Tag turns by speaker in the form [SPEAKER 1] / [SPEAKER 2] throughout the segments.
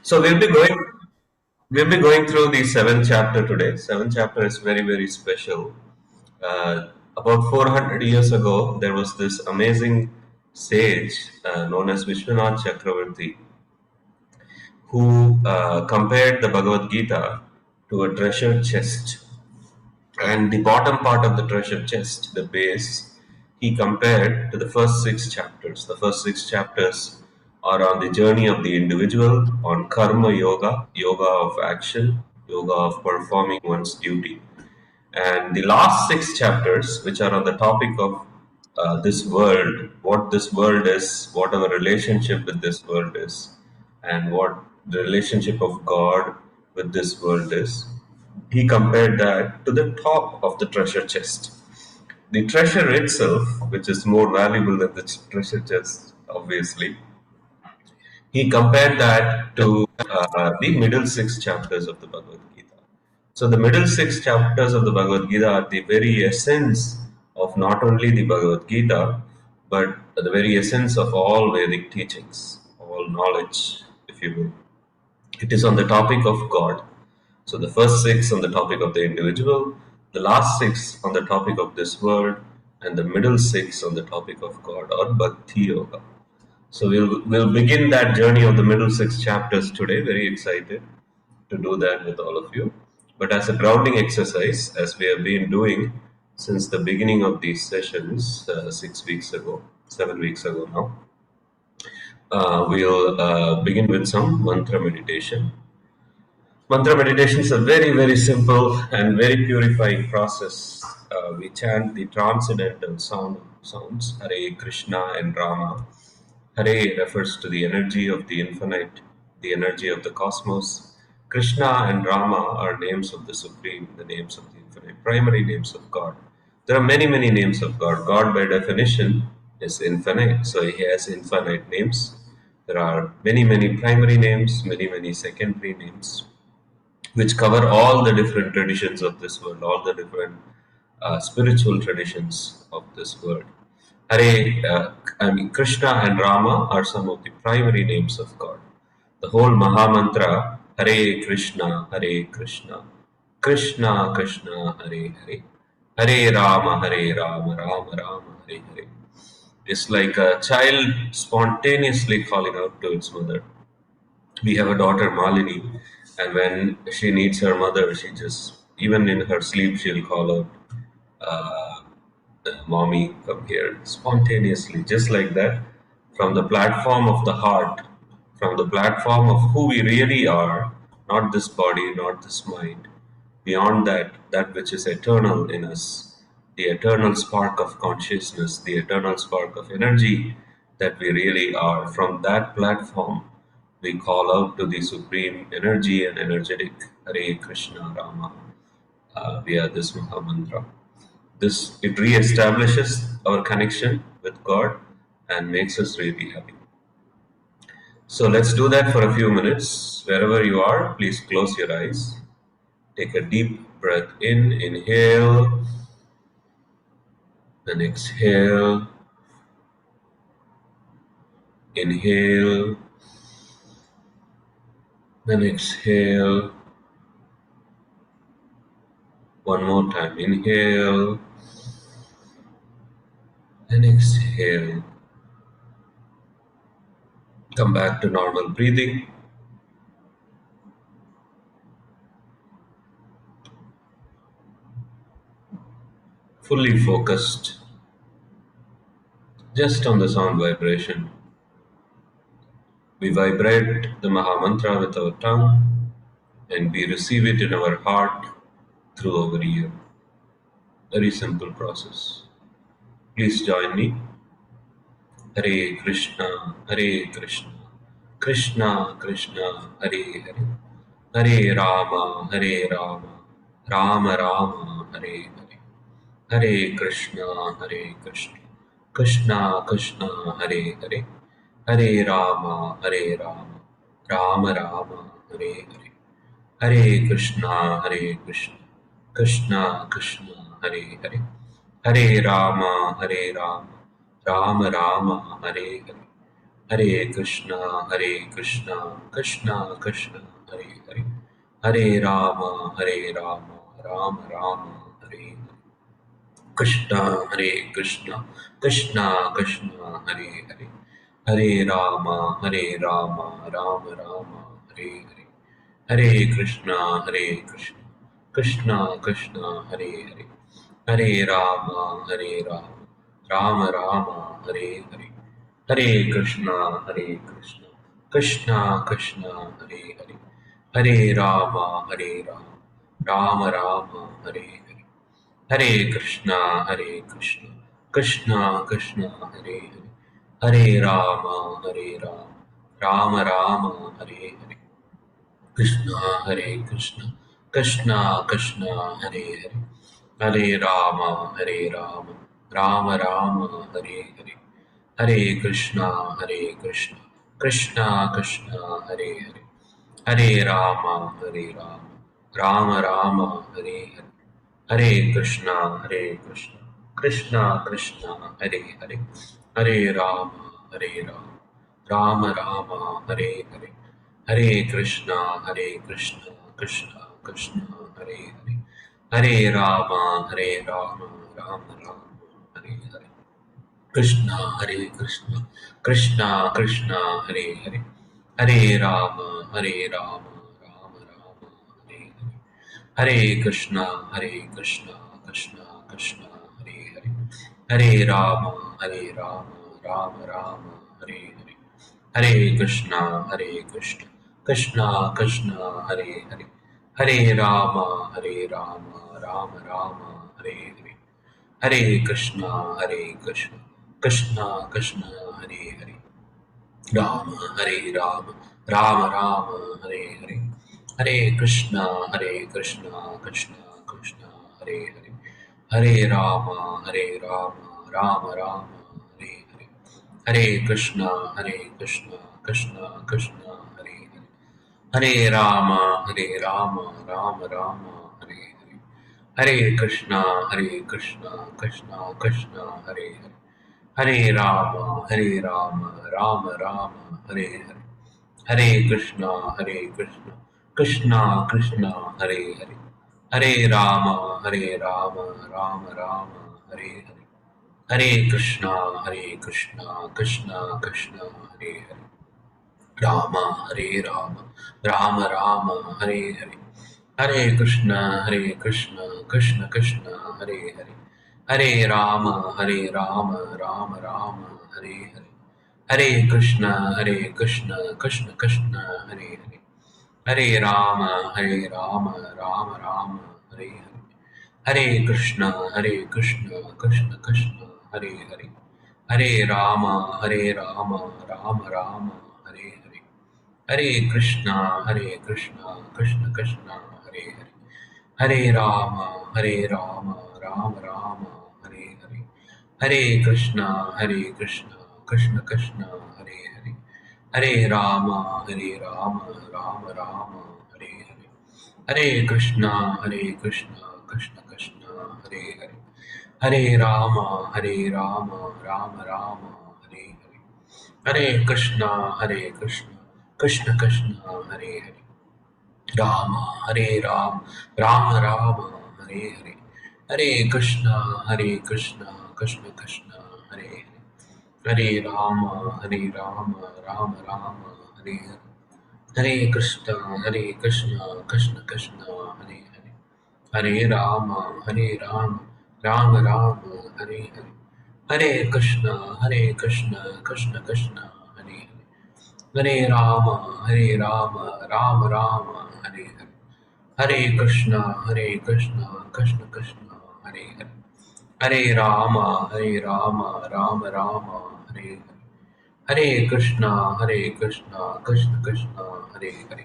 [SPEAKER 1] So we'll be going through the seventh chapter today. Seventh chapter is very special. About 400 years ago, there was this amazing sage known as Vishwanath Chakravarti who compared the Bhagavad Gita to a treasure chest, and the bottom part of the treasure chest, the base, he compared to the first six chapters. The first six chapters are on the journey of the individual, on karma yoga, yoga of action, yoga of performing one's duty. And the last six chapters, which are on the topic of this world, what this world is, what our relationship with this world is, and what the relationship of God with this world is, he compared that to the top of the treasure chest. The treasure itself, which is more valuable than the treasure chest, obviously, he compared that to the middle six chapters of the Bhagavad Gita. So, the middle six chapters of the Bhagavad Gita are the very essence of not only the Bhagavad Gita, but the very essence of all Vedic teachings, all knowledge, if you will. It is on the topic of God. So the first six on the topic of the individual, the last six on the topic of this world, and the middle six on the topic of God or Bhakti Yoga. So we'll begin that journey of the middle six chapters today. Very excited to do that with all of you. But as a grounding exercise, as we have been doing since the beginning of these sessions 6 weeks ago, 7 weeks ago now, we'll begin with some mantra meditation. Mantra meditation is a very simple and very purifying process. We chant the transcendental sounds Hare Krishna and Rama. Hare refers to the energy of the infinite, the energy of the cosmos. Krishna and Rama are names of the Supreme, the names of the infinite, primary names of God. There are many names of God. God, by definition, is infinite, so He has infinite names. There are many primary names, many secondary names, which cover all the different traditions of this world, all the different spiritual traditions of this world. Krishna and Rama are some of the primary names of God. The whole Mahamantra, Hare Krishna, Krishna Krishna, Hare Rama, Rama Rama, Hare. It's like a child spontaneously calling out to its mother. We have a daughter, Malini, and when she needs her mother, she just, even in her sleep, she'll call out, uh, Mommy, come here, spontaneously, just like that, from the platform of the heart, from the platform of who we really are, not this body, not this mind. Beyond that, that which is eternal in us, the eternal spark of consciousness, the eternal spark of energy that we really are, from that platform, we call out to the supreme energy and energetic Hare Krishna Rama via this Maha Mantra. This it re-establishes our connection with God and makes us really happy. So let's do that for a few minutes. Wherever you are, please close your eyes. Take a deep breath in, inhale, then exhale, inhale, then exhale. One more time, inhale, then exhale. Come back to normal breathing. Fully focused just on the sound vibration. We vibrate the Maha Mantra with our tongue and we receive it in our heart through our ear. Very simple process. Please join me. Hare Krishna, Krishna Krishna, Hare Hare, Hare Rama, Rama Rama, Hare Hare, Hare Krishna, Krishna Krishna, Hare Hare, Hare Rama, Rama Rama, Hare Hare, Hare Krishna, Krishna Krishna, Hare Hare, Hare Rama, Rama Rama, Hare Hare, Hare Krishna, Krishna Krishna, Hare Hare, Hare Rama, Rama Rama, Hare Hare. Krishna, Krishna Krishna, Hare Hare, Hare Rama, Rama Rama, Hare Hare, Hare Krishna, Krishna Krishna, Hare Hare, Hare Rama, Rama Rama, Hare Hare, Hare Krishna, Krishna Krishna, Hare Hare, Hare Rama, Rama Rama, Hare Hare. Hare Krishna, Krishna Krishna, Hare Hare, Hare Rama, Rama Rama, Hare Hare, Krishna, Krishna Krishna, Hare Hare, Hare Rama, Rama Rama, Hare Hare, Hare Krishna, Krishna Krishna, Hare Hare, Hare Rama, Rama Rama, Hare Hare. Hare Krishna, Krishna Krishna, Hare Hare, Hare Rama, Rama Rama, Hare Hare, Hare Krishna, Krishna Krishna, Hare Hare, Hare Rama, Rama Rama, Hare Hare. Krishna, Krishna Krishna, Hare Hare, Hare Rama, Rama Rama, Hare Hare. Hare Krishna, Krishna Krishna, Hare Hare, Hare Rama, Rama Rama, Hare Hare, Hare Krishna, Krishna Krishna, Hare Hare, Hare Rama, Rama Rama, Hare Hare, Hare Krishna, Krishna Krishna, Hare Hare, Rama, Rama Rama, Hare Hare, Hare Krishna, Krishna Krishna, Hare Hare, Hare Rama, Rama Rama, Hare Hare, Hare Krishna, Krishna Krishna, Hare Hare, Hare Rama, Rama Rama, Hare Hare, Hare Krishna, Krishna Krishna, Hare Hare, Hare Rama, Rama Rama, Hare Hare, Hare Krishna, Krishna Krishna, Hare Hare, Hare Rama, Rama Rama, Hare Hare, Hare Krishna, Krishna Krishna, Hare Hare, Rama, Rama Rama, Hare Hare, Hare Krishna, Krishna Krishna, Hare Hare, Hare Rama, Rama Rama, Hare Hare, Hare Krishna, Krishna Krishna, Hare Hare, Hare Rama, Rama Rama, Hare Hare, Hare Krishna, Krishna Krishna, Hare Hare, Hare Rama, Rama Rama, Hare Hare, Hare Krishna, Krishna Krishna, Hare Hare, Hare Rama, Rama Rama, Hare Hare, Hare Krishna, Krishna Krishna, Hare Hare, Hare Rama, Rama Rama, Hare Hare, Hare Krishna, Krishna Krishna, Hare Hare, Hare Rama, Rama Rama, Hare Hare, Hare Krishna, Krishna Krishna, Hare Hare, Rama, Rama Rama, Hare Hare, Hare Krishna, Krishna Krishna, Hare Hare, Hare Rama, Rama Rama, Hare Hare, Hare Krishna, Krishna Krishna, Hare Hare, Hare Rama, Rama Rama, Hare Hare, Hare Krishna, Krishna Krishna, Hare Hare, Hare Rama, Rama Rama, Hare Hare, Hare Krishna, Krishna Krishna, Hare Hare, Hare Rama, Rama Rama, Hare Hare, Hare Krishna, Krishna Krishna, Hare Hare,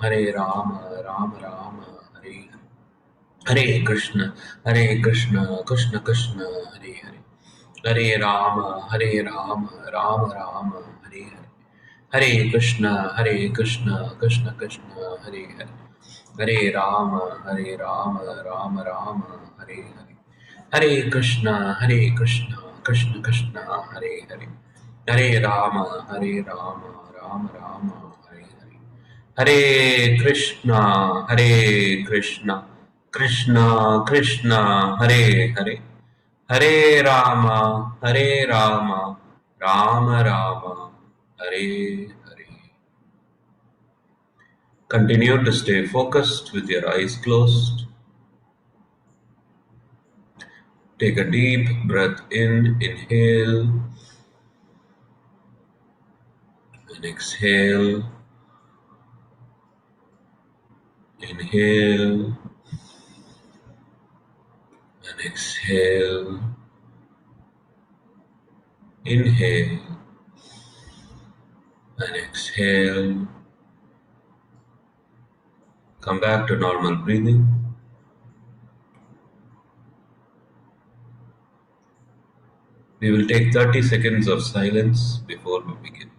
[SPEAKER 1] Hare Rama, Rama Rama, Hare Hare, Hare Krishna, Krishna Krishna, Hare Hare, Hare Rama, Rama Rama, Hare Hare, Hare Krishna, Krishna Krishna, Hare Hare, Hare Rama, Rama Rama, Hare Hare, Hare Krishna, Krishna Krishna, Hare Hare, Hare Rama, Hare Rama, Rama Rama, Hare Hare. Hare Krishna, Hare Krishna, Krishna Krishna, Hare Hare. Hare Rama, Hare Rama, Rama Rama, Hare Hare. Continue to stay focused with your eyes closed. Take a deep breath in, inhale, and exhale, inhale, and exhale, inhale, and exhale. Come back to normal breathing. We will take 30 seconds of silence before we begin.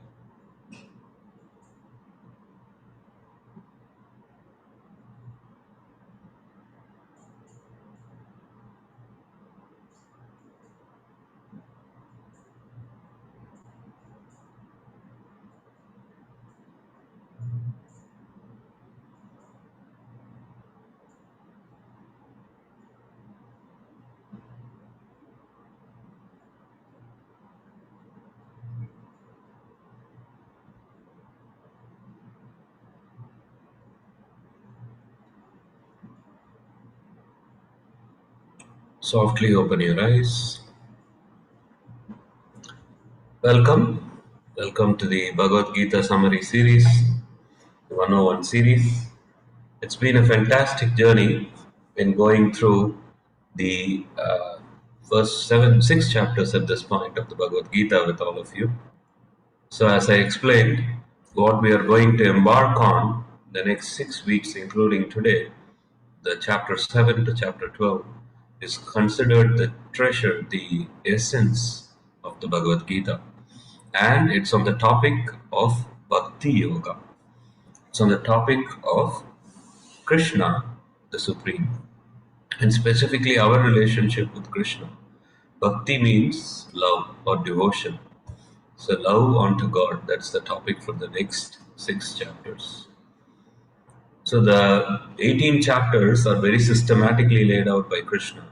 [SPEAKER 1] Softly open your eyes. Welcome. Welcome to the Bhagavad Gita Summary Series, the 101 series. It's been a fantastic journey in going through the first six chapters at this point of the Bhagavad Gita with all of you. So, as I explained, what we are going to embark on the next 6 weeks, including today, the chapter 7 to chapter 12, is considered the treasure, the essence of the Bhagavad Gita. And it's on the topic of Bhakti Yoga. It's on the topic of Krishna, the Supreme, and specifically our relationship with Krishna. Bhakti means love or devotion. So, love unto God, that's the topic for the next 6 chapters. So, the 18 chapters are very systematically laid out by Krishna.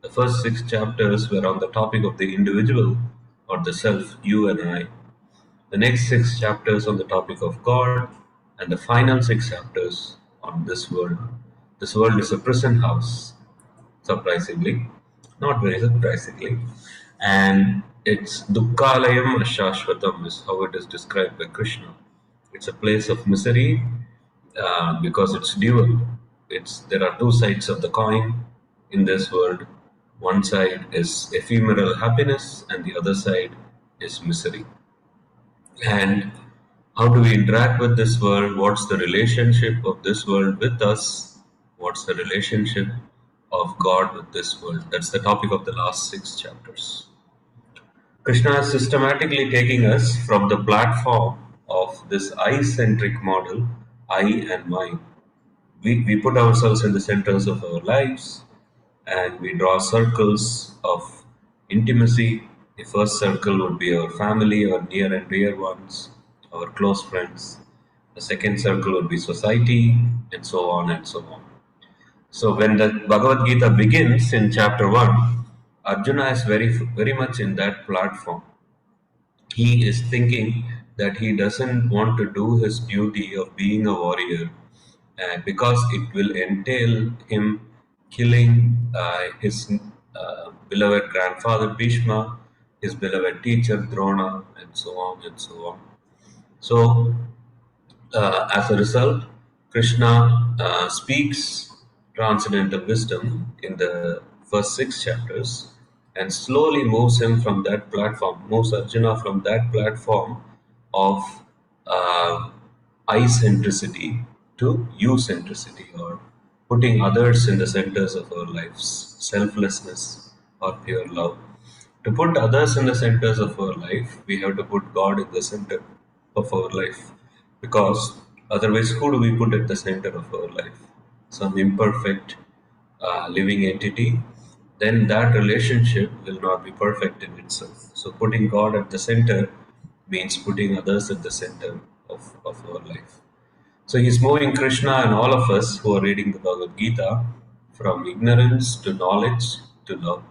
[SPEAKER 1] The first 6 chapters were on the topic of the individual or the self, you and I. The next 6 chapters on the topic of God, and the final 6 chapters on this world. This world is a prison house, surprisingly, not very surprisingly, and it's Dukkhalayam Ashashvatam is how it is described by Krishna. It's a place of misery because it's dual. It's there are two sides of the coin in this world. One side is ephemeral happiness, and the other side is misery. And how do we interact with this world? What's the relationship of this world with us? What's the relationship of God with this world? That's the topic of the last 6 chapters. Krishna is systematically taking us from the platform of this I centric model, I and mine. We put ourselves in the centers of our lives, and we draw circles of intimacy. The first circle would be our family, our near and dear ones, our close friends. The second circle would be society, and so on and so on. So when the Bhagavad Gita begins in chapter 1, Arjuna is very much in that platform. He is thinking that he doesn't want to do his duty of being a warrior because it will entail him killing his beloved grandfather Bhishma, his beloved teacher Drona, and so on and so on. So, as a result, Krishna speaks transcendental wisdom in the first 6 chapters and slowly moves him from that platform, moves Arjuna from that platform of uh, I centricity to you centricity, or putting others in the centers of our lives, selflessness or pure love. To put others in the centers of our life, we have to put God in the center of our life, because otherwise, who do we put at the center of our life? Some imperfect living entity. Then that relationship will not be perfect in itself. So, putting God at the center means putting others at the center of our life. So he's moving Krishna and all of us who are reading the Bhagavad Gita from ignorance to knowledge to love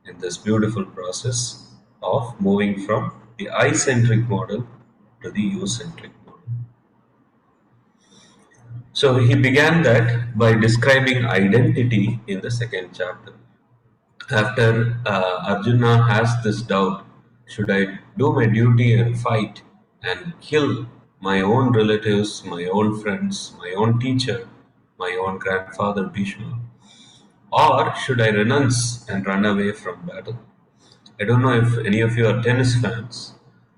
[SPEAKER 1] in this beautiful process of moving from the I centric model to the you centric model. So he began that by describing identity in the second chapter. After Arjuna has this doubt, should I do my duty and fight and kill my own relatives, my own friends, my own teacher, my own grandfather Bhishma, or should I renounce and run away from battle? I don't know if any of you are tennis fans.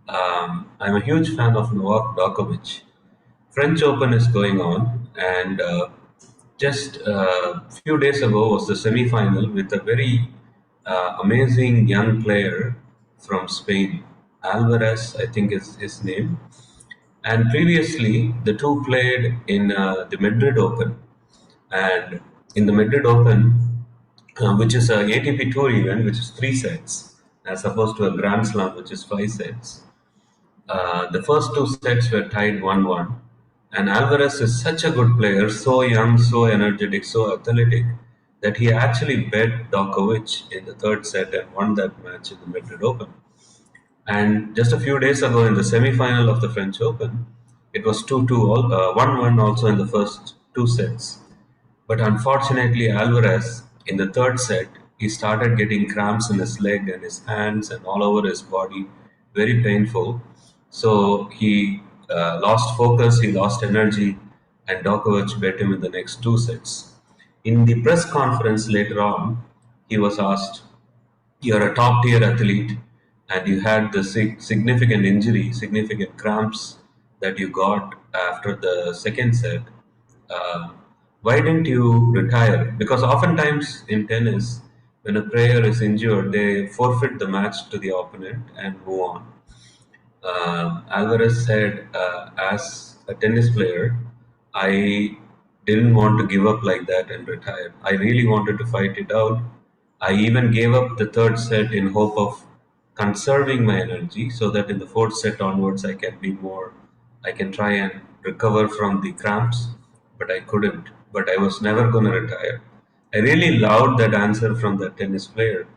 [SPEAKER 1] I'm a huge fan of Novak Djokovic. French Open is going on, and just a few days ago was the semi-final with a very amazing young player from Spain, Alvarez, I think is his name. And previously, the two played in the Madrid Open, and in the Madrid Open, which is a ATP Tour event, which is 3 sets, as opposed to a Grand Slam, which is 5 sets. The first 2 sets were tied 1-1, and Alvarez is such a good player, so young, so energetic, so athletic, that he actually bet Djokovic in the third set and won that match in the Madrid Open. And just a few days ago, in the semi-final of the French Open, it was 2-2, 1-1 also in the first 2 sets. But unfortunately, Alvarez, in the third set, he started getting cramps in his leg and his hands and all over his body, very painful. So he lost focus, he lost energy, and Djokovic bet him in the next 2 sets. In the press conference later on, he was asked, you're a top tier athlete and you had the significant injury, significant cramps that you got after the second set. Uh, why didn't you retire? Because oftentimes in tennis, when a player is injured, they forfeit the match to the opponent and move on. Alvarez said, as a tennis player, I didn't want to give up like that and retire. I really wanted to fight it out. I even gave up the third set in hope of conserving my energy so that in the fourth set onwards I can try and recover from the cramps, but I couldn't. But I was never going to retire. I really loved that answer from the tennis player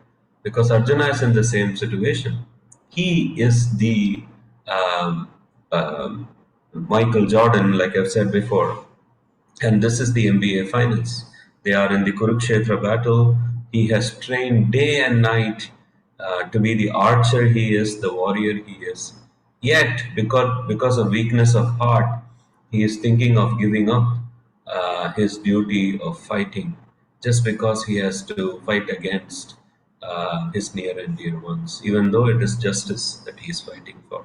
[SPEAKER 1] because Arjuna is in the same situation. He is the um, um, Michael Jordan, like I've said before, and this is the NBA Finals. They are in the Kurukshetra battle. He has trained day and night to be the archer he is, the warrior he is. Yet, because of weakness of heart, he is thinking of giving up his duty of fighting just because he has to fight against his near and dear ones, even though it is justice that he is fighting for.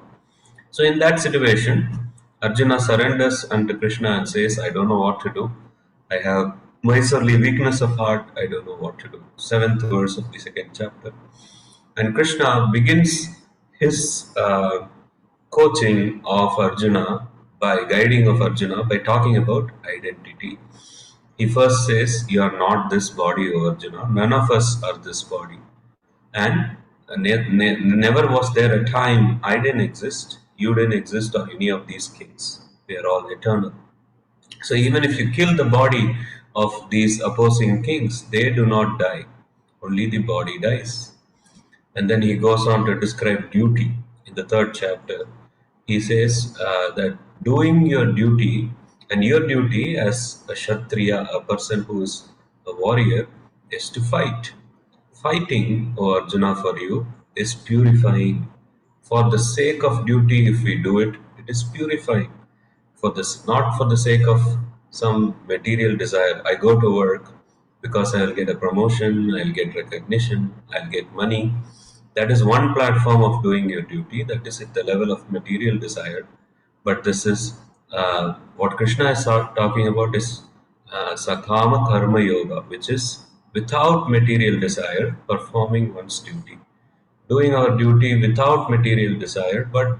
[SPEAKER 1] So, in that situation, Arjuna surrenders unto Krishna and says, I don't know what to do. I have miserly weakness of heart. I don't know what to do. Seventh verse of the second chapter. And Krishna begins his coaching of Arjuna by guiding of Arjuna by talking about identity. He first says, you are not this body, O Arjuna. None of us are this body. And never was there a time I didn't exist, you didn't exist, or any of these kings. We are all eternal. So even if you kill the body of these opposing kings, they do not die. Only the body dies. And then he goes on to describe duty in the third chapter. He says that doing your duty, and your duty as a Kshatriya, a person who is a warrior, is to fight. Fighting, O Arjuna, for you is purifying. For the sake of duty, if we do it, it is purifying. For this, not for the sake of some material desire. I go to work because I'll get a promotion, I'll get recognition, I'll get money. That is one platform of doing your duty. That is at the level of material desire. But this is what Krishna is talking about is Sakama Karma Yoga, which is without material desire, performing one's duty. Doing our duty without material desire, but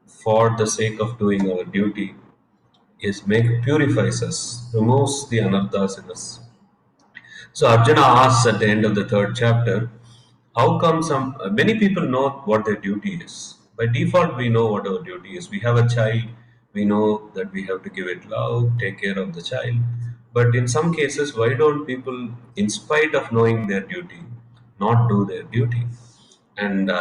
[SPEAKER 1] for the sake of doing our duty, is purifies us, removes the anarthas in us. So Arjuna asks at the end of the third chapter, how come some many people know what their duty is, By default, we know what our duty is. We have a child, we know that we have to give it love, take care of the child. But in some cases, why don't people, in spite of knowing their duty, not do their duty? And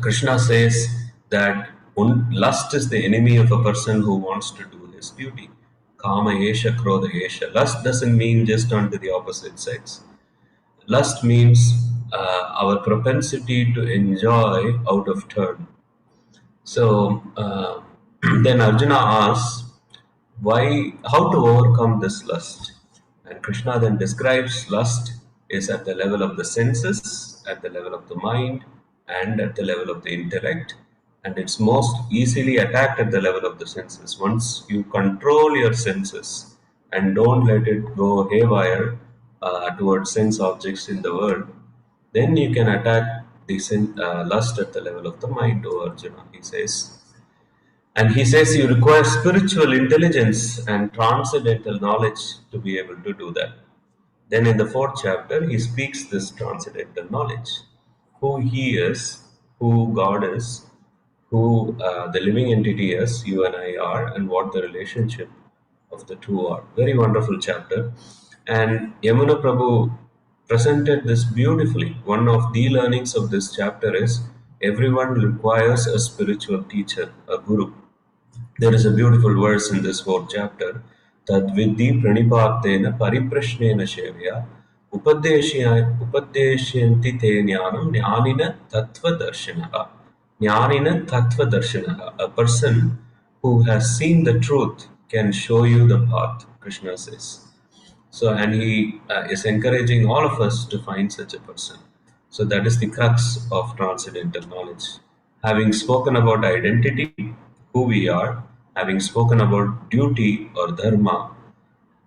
[SPEAKER 1] Krishna says that lust is the enemy of a person who wants to do his duty. Kama yesha, krodha yesha. Lust doesn't mean just onto the opposite sex. Lust means our propensity to enjoy out of turn. So then Arjuna asks, why, how to overcome this lust? And Krishna then describes lust is at the level of the senses, at the level of the mind, and at the level of the intellect. And it's most easily attacked at the level of the senses. Once you control your senses and don't let it go haywire towards sense objects in the world, then you can attack the lust at the level of the mind, O Arjuna, he says. And he says you require spiritual intelligence and transcendental knowledge to be able to do that. Then in the fourth chapter, he speaks this transcendental knowledge, who he is, who God is, who the living entity is, you and I are, and what the relationship of the two are. Very wonderful chapter. And Yamuna Prabhu presented this beautifully. One of the learnings of this chapter is everyone requires a spiritual teacher, a guru. There is a beautiful verse in this fourth chapter. Tadvidhi pranipatena pariprashnena shevya upadeshyanti te jnanam jnanina tattva darshanaha. Jnanina tattva darshanaha. A person who has seen the truth can show you the path, Krishna says. So, and he is encouraging all of us to find such a person. So, that is the crux of transcendental knowledge. Having spoken about identity, who we are, having spoken about duty or dharma,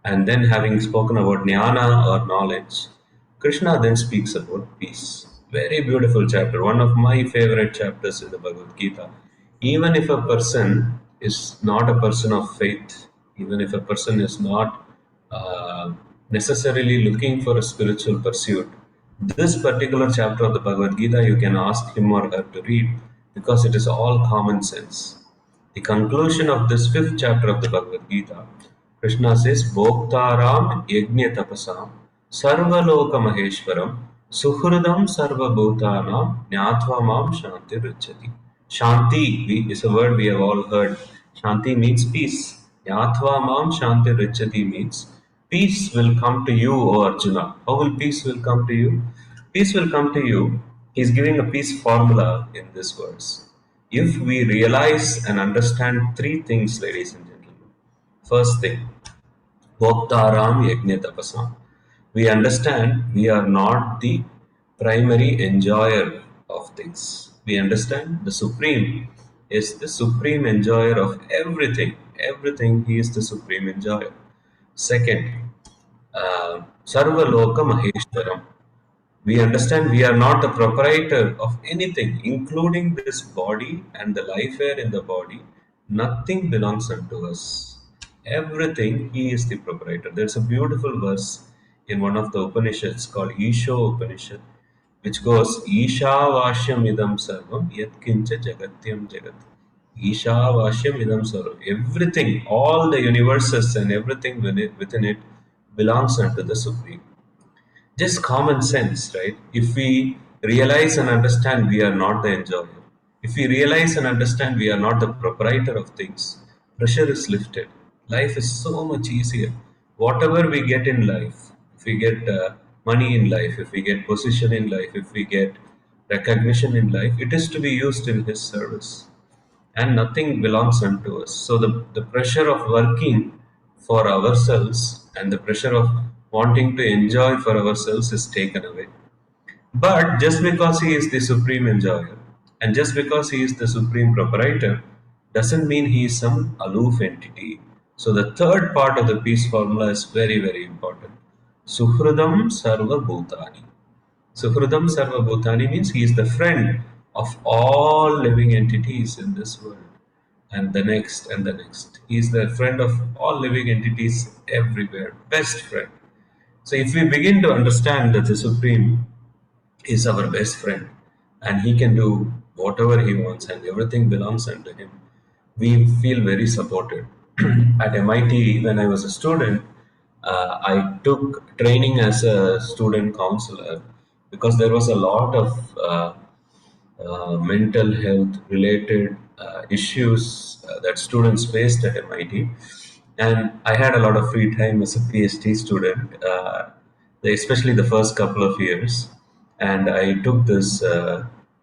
[SPEAKER 1] and then having spoken about jnana or knowledge, Krishna then speaks about peace. Very beautiful chapter, one of my favorite chapters in the Bhagavad Gita. Even if a person is not a person of faith, even if a person is not necessarily looking for a spiritual pursuit, this particular chapter of the Bhagavad Gita you can ask him or her to read because it is all common sense. The conclusion of this fifth chapter of the Bhagavad Gita, Krishna says, Bhoktaram yajna tapasam sarvaloka maheshwaram suhridam sarvabhutanam jnatva mam shanti richati. Shanti is a word we have all heard. Shanti means peace. Jnatva mam shanti richati means peace will come to you, O Arjuna. How will peace will come to you? Peace will come to you. He's giving a peace formula in this verse. If we realize and understand three things, ladies and gentlemen. First thing, Bhoktaram Yajna Tapasam. We understand we are not the primary enjoyer of things. We understand the Supreme is the supreme enjoyer of everything. Everything, He is the supreme enjoyer. Second, Sarva Loka Maheshwaram. We understand we are not the proprietor of anything, including this body and the life air in the body. Nothing belongs unto us. Everything, He is the proprietor. There's a beautiful verse in one of the Upanishads called Isho Upanishad, which goes, Isha Vashyam Idam Sarvam Yat Kincha Jagatyam Jagat. Isha Vashyam Idam Sarvam. Everything, all the universes and everything within it belongs unto the Supreme. Just common sense, right? If we realize and understand we are not the enjoyer, if we realize and understand we are not the proprietor of things, pressure is lifted. Life is so much easier. Whatever we get in life, if we get money in life, if we get position in life, if we get recognition in life, it is to be used in His service and nothing belongs unto us. So the pressure of working for ourselves and the pressure of wanting to enjoy for ourselves is taken away. But just because He is the supreme enjoyer and just because He is the supreme proprietor doesn't mean He is some aloof entity. So the third part of the peace formula is very, very important. Suhridam Sarva Bhutani. Suhridam Sarva Bhutani means He is the friend of all living entities in this world and the next and the next. He is the friend of all living entities everywhere, best friend. So if we begin to understand that the Supreme is our best friend and He can do whatever he wants, and everything belongs unto him, we feel very supported. At MIT, when I was a student, I took training as a student counselor because there was a lot of mental health related issues that students faced at MIT. And I had a lot of free time as a PhD student, especially the first couple of years. And I took this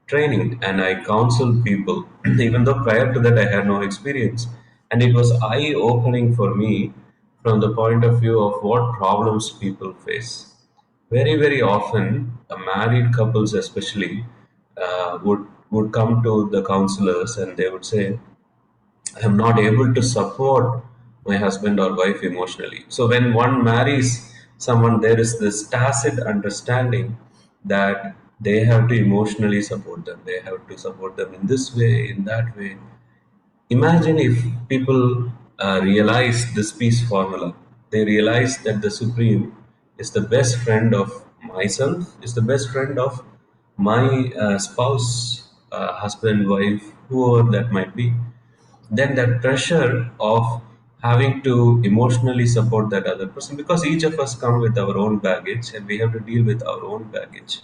[SPEAKER 1] training and I counseled people, even though prior to that I had no experience. And it was eye opening for me from the point of view of what problems people face. Very, very often, married couples, especially, would come to the counselors and they would say, "I am not able to support my husband or wife emotionally." So when one marries someone, there is this tacit understanding that they have to emotionally support them. They have to support them in this way, in that way. Imagine if people realize this peace formula. They realize that the Supreme is the best friend of myself, is the best friend of my spouse, husband, wife, whoever that might be. Then that pressure of having to emotionally support that other person, because each of us come with our own baggage and we have to deal with our own baggage.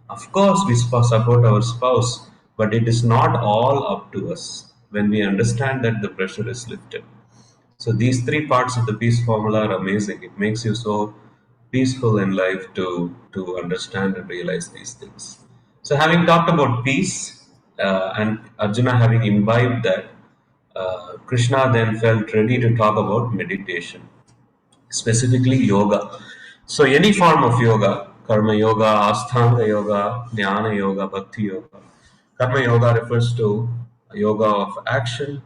[SPEAKER 1] Of course, we support our spouse, but it is not all up to us when we understand that the pressure is lifted. So these three parts of the peace formula are amazing. It makes you so peaceful in life to understand and realize these things. So having talked about peace and Arjuna having imbibed that, Krishna then felt ready to talk about meditation, specifically yoga. So any form of yoga, karma yoga, ashtanga yoga, jnana yoga, bhakti yoga. Karma yoga refers to yoga of action.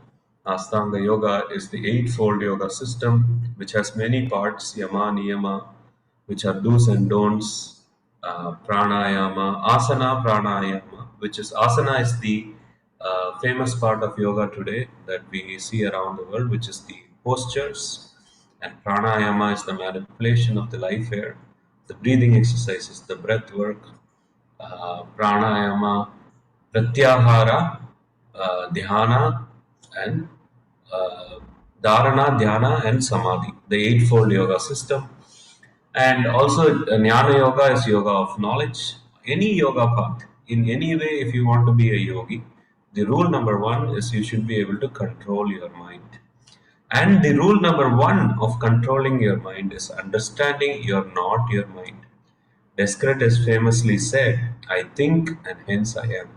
[SPEAKER 1] Ashtanga yoga is the eightfold yoga system, which has many parts, yama, niyama, which are do's and don'ts, pranayama, asana, pranayama, which is asana is the famous part of yoga today that we see around the world, which is the postures, and pranayama is the manipulation of the life air, the breathing exercises, the breath work, pranayama, pratyahara, dhyana, and uh, dharana, dhyana, and samadhi, the eightfold yoga system. And also, Jnana Yoga is yoga of knowledge. Any yoga path, in any way, if you want to be a yogi, the rule number one is you should be able to control your mind. And the rule number one of controlling your mind is understanding you're not your mind. Descartes famously said, "I think and hence I am."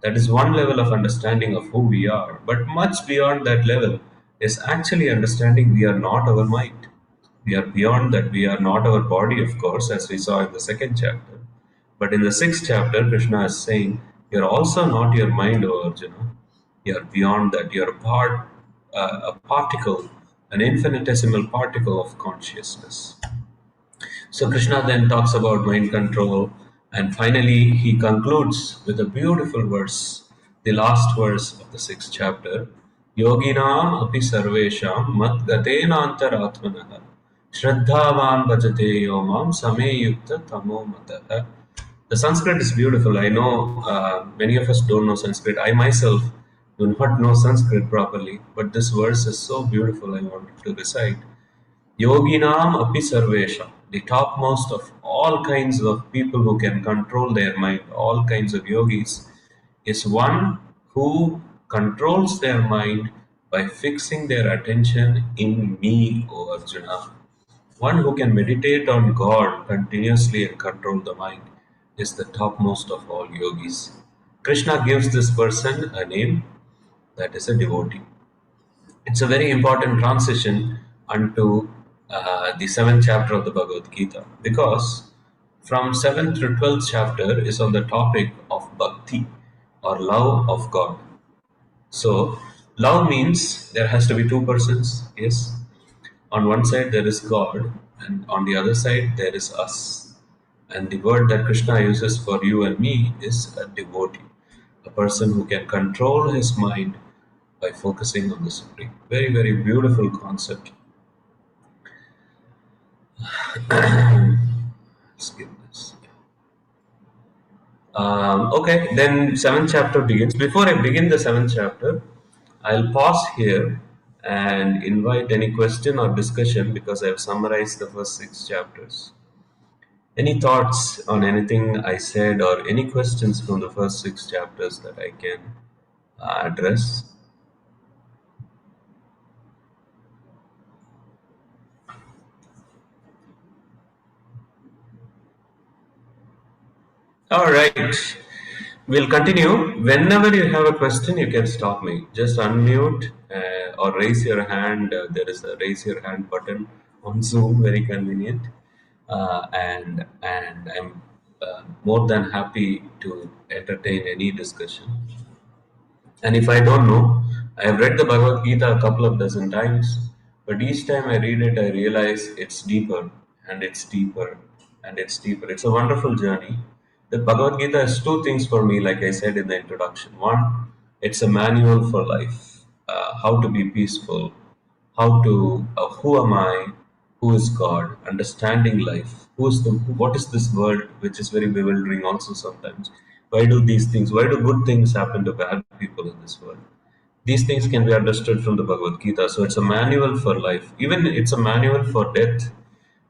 [SPEAKER 1] That is one level of understanding of who we are, but much beyond that level is actually understanding we are not our mind. We are beyond that. We are not our body, of course, as we saw in the second chapter. But in the sixth chapter, Krishna is saying, "You're also not your mind, O Arjuna. You're beyond that. You're a particle, an infinitesimal particle of consciousness." So Krishna then talks about mind control, and finally he concludes with a beautiful verse, the last verse of the sixth chapter. Yoginam api sarvesham mat gatenantaratmanah shraddhavan bhajate yomam same yukta tamo matah. The Sanskrit is beautiful. I know many of us don't know Sanskrit. I myself do not know Sanskrit properly, but this verse is so beautiful. I wanted to recite. Yoginam api sarvesham, the topmost of all kinds of people who can control their mind, all kinds of yogis, is one who controls their mind by fixing their attention in me, O Arjuna. One who can meditate on God continuously and control the mind is the topmost of all yogis. Krishna gives this person a name, that is a devotee. It's a very important transition unto the seventh chapter of the Bhagavad Gita, because from 7th to 12th chapter is on the topic of bhakti or love of God. So, love means there has to be two persons, yes. On one side there is God, and on the other side there is us. And the word that Krishna uses for you and me is a devotee, a person who can control his mind by focusing on the Supreme. Very, very beautiful concept. Let's give this. Okay, then seventh chapter begins. Before I begin the seventh chapter, I'll pause here and invite any question or discussion because I've summarized the first six chapters. Any thoughts on anything I said or any questions from the first six chapters that I can address? All right. We'll continue. Whenever you have a question, you can stop me. Just unmute or raise your hand. There is a raise your hand button on Zoom, very convenient. And I'm more than happy to entertain any discussion. And if I don't know, I have read the Bhagavad Gita a couple of dozen times, but each time I read it, I realize it's deeper and it's deeper and it's deeper. It's a wonderful journey. The Bhagavad Gita has two things for me, like I said in the introduction. One, it's a manual for life, how to be peaceful, how to, who am I, who is God, understanding life, what is this world, which is very bewildering also sometimes. Why do these things, why do good things happen to bad people in this world? These things can be understood from the Bhagavad Gita. So it's a manual for life. Even it's a manual for death.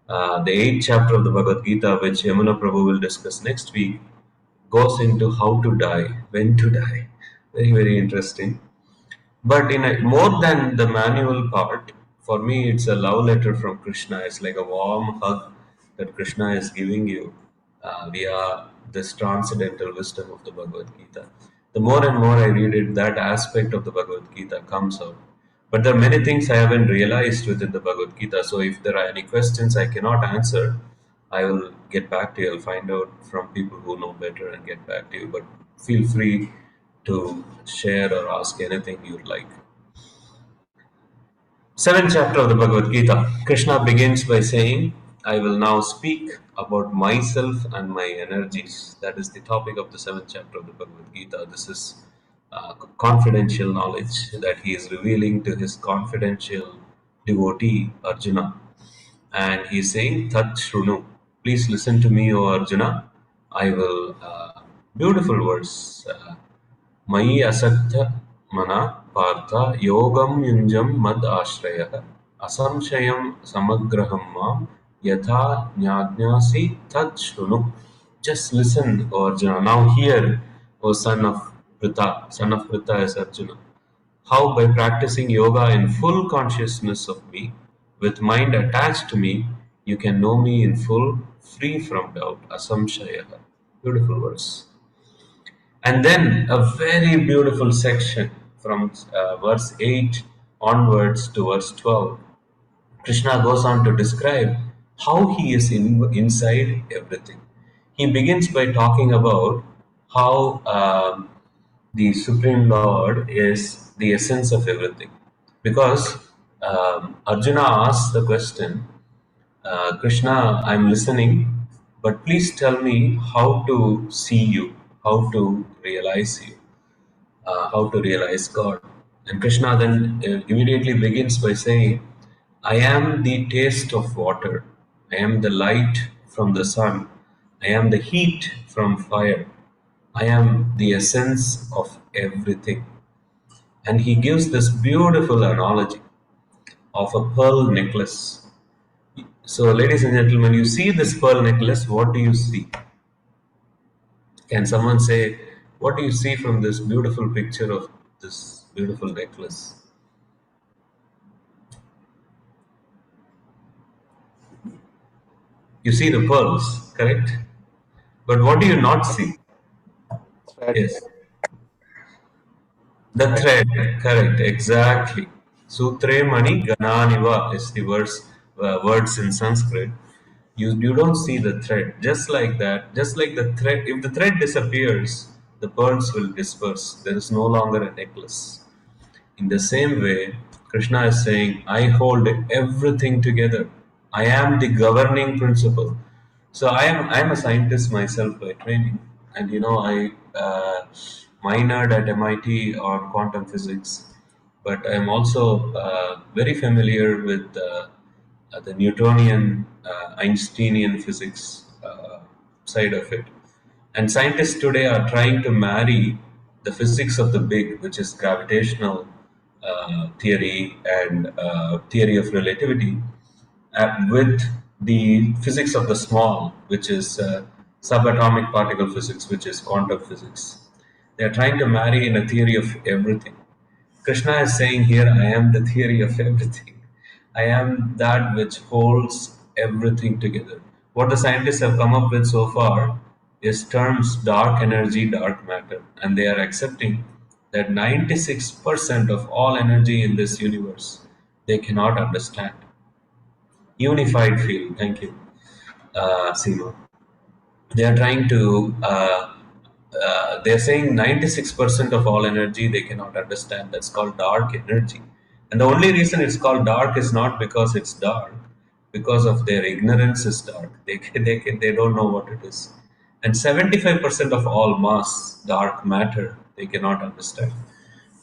[SPEAKER 1] The eighth chapter of the Bhagavad Gita, which Yamuna Prabhu will discuss next week, goes into how to die, when to die. Very, very interesting. But more than the manual part, for me, it's a love letter from Krishna. It's like a warm hug that Krishna is giving you via this transcendental wisdom of the Bhagavad Gita. The more and more I read it, that aspect of the Bhagavad Gita comes out. But there are many things I haven't realized within the Bhagavad Gita. So if there are any questions I cannot answer, I will get back to you. I'll find out from people who know better and get back to you. But feel free to share or ask anything you'd like. Seventh chapter of the Bhagavad Gita. Krishna begins by saying, I will now speak about myself and my energies. That is the topic of the seventh chapter of the Bhagavad Gita. This is confidential knowledge that he is revealing to his confidential devotee Arjuna. And he is saying, Tat Shrunu. Please listen to me, O Arjuna. I will, beautiful words. मयि असक्त मना पार्थ योगं युञ्जं मद आश्रयः असंशयं समग्रहं मां यथा ज्ञास्यसि तत् शृणु. Just listen, O Arjuna. Now hear, O son of Pritha. Son of Pritha is Arjuna. How by practicing yoga in full consciousness of me, with mind attached to me, you can know me in full, free from doubt. Asamshaya. Beautiful verse. And then a very beautiful section from verse 8 onwards to verse 12. Krishna goes on to describe how he is inside everything. He begins by talking about how the Supreme Lord is the essence of everything. Because Arjuna asks the question, Krishna, I'm listening, but please tell me how to see you, how to realize you, how to realize God. And Krishna then immediately begins by saying, I am the taste of water, I am the light from the sun, I am the heat from fire, I am the essence of everything. And he gives this beautiful analogy of a pearl necklace. So, ladies and gentlemen, you see this pearl necklace, what do you see? Can someone say, what do you see from this beautiful picture of this beautiful necklace? You see the pearls, correct? But what do you not see?
[SPEAKER 2] Thread.
[SPEAKER 1] Yes, the
[SPEAKER 2] Thread.
[SPEAKER 1] thread, correct, exactly. Sutre mani gananiva is the words in Sanskrit. You don't see the thread. Just like that, just like the thread, if the thread disappears, the pearls will disperse. There is no longer a necklace. In the same way, Krishna is saying, I hold everything together. I am the governing principle. So I am a scientist myself by training, and I minored at MIT on quantum physics, but I'm also very familiar with the Newtonian Einsteinian physics side of it. And scientists today are trying to marry the physics of the big, which is gravitational theory and theory of relativity, with the physics of the small, which is subatomic particle physics, which is quantum physics. They are trying to marry in a theory of everything. Krishna is saying here, I am the theory of everything. I am that which holds everything together. What the scientists have come up with so far is terms dark energy, dark matter, and they are accepting that 96% of all energy in this universe they cannot understand. Unified field, thank you, Seema. They are trying to they're saying 96% of all energy they cannot understand. That's called dark energy, and the only reason it's called dark is not because it's dark, because of their ignorance is dark. They don't know what it is. And 75% of all mass, dark matter, they cannot understand.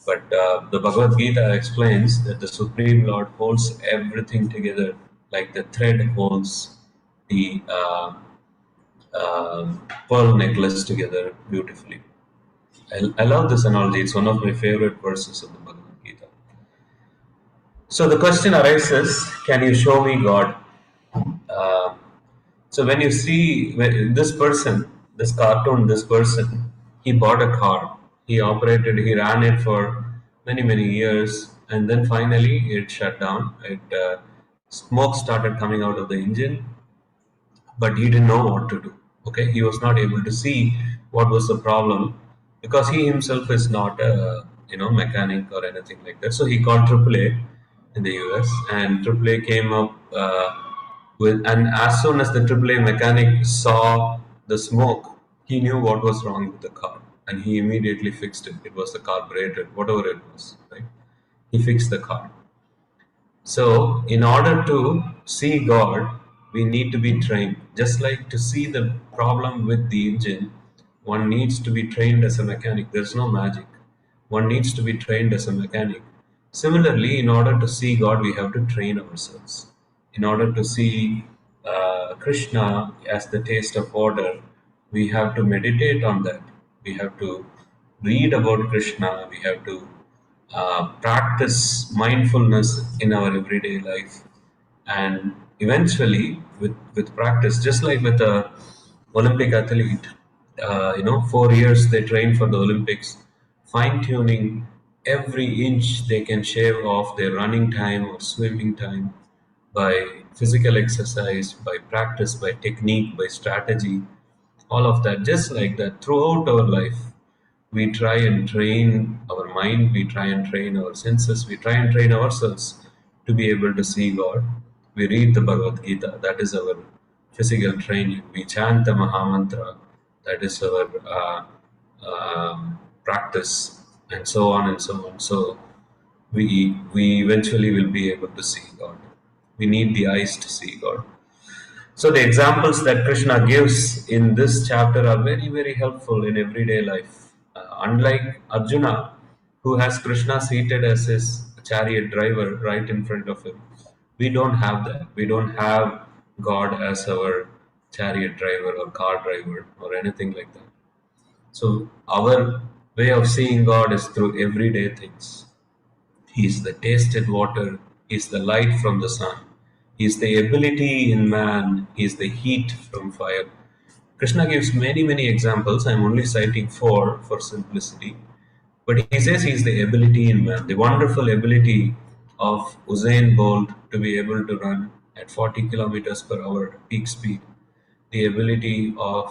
[SPEAKER 1] But the Bhagavad Gita explains that the Supreme Lord holds everything together like the thread holds the pearl necklace together beautifully. I love this analogy. It's one of my favorite verses of the Bhagavad Gita. So the question arises, can you show me God? Uh, so when you see this person, this cartoon, this person, he bought a car. He ran it for many, many years, and then finally it shut down. Smoke started coming out of the engine, but he didn't know what to do. Okay, he was not able to see what was the problem because he himself is not a mechanic or anything like that. So he called AAA in the US, and AAA came up and as soon as the AAA mechanic saw the smoke, he knew what was wrong with the car, and he immediately fixed it. It was the carburetor, whatever it was, right? He fixed the car. So, in order to see God, we need to be trained. Just like to see the problem with the engine, one needs to be trained as a mechanic. There's no magic. One needs to be trained as a mechanic. Similarly, in order to see God, we have to train ourselves. In order to see Krishna as the taste of water, we have to meditate on that. We have to read about Krishna. We have to practice mindfulness in our everyday life, and eventually with practice, just like with a Olympic athlete, 4 years they train for the Olympics, fine tuning every inch they can shave off their running time or swimming time by physical exercise, by practice, by technique, by strategy, all of that. Just like that, throughout our life, we try and train our mind, we try and train our senses, we try and train ourselves to be able to see God. We read the Bhagavad Gita, that is our physical training. We chant the Mahamantra, that is our practice, and so on and so on. So we eventually will be able to see God. We need the eyes to see God. So the examples that Krishna gives in this chapter are very, very helpful in everyday life. Unlike Arjuna, who has Krishna seated as his chariot driver right in front of him, we don't have that. We don't have God as our chariot driver or car driver or anything like that. So our way of seeing God is through everyday things. He is the tasted water, He is the light from the sun, He is the ability in man, He is the heat from fire. Krishna gives many, many examples. I'm only citing four for simplicity. But he says he is the ability in man, the wonderful ability of Usain Bolt to be able to run at 40 kilometers per hour at peak speed, the ability of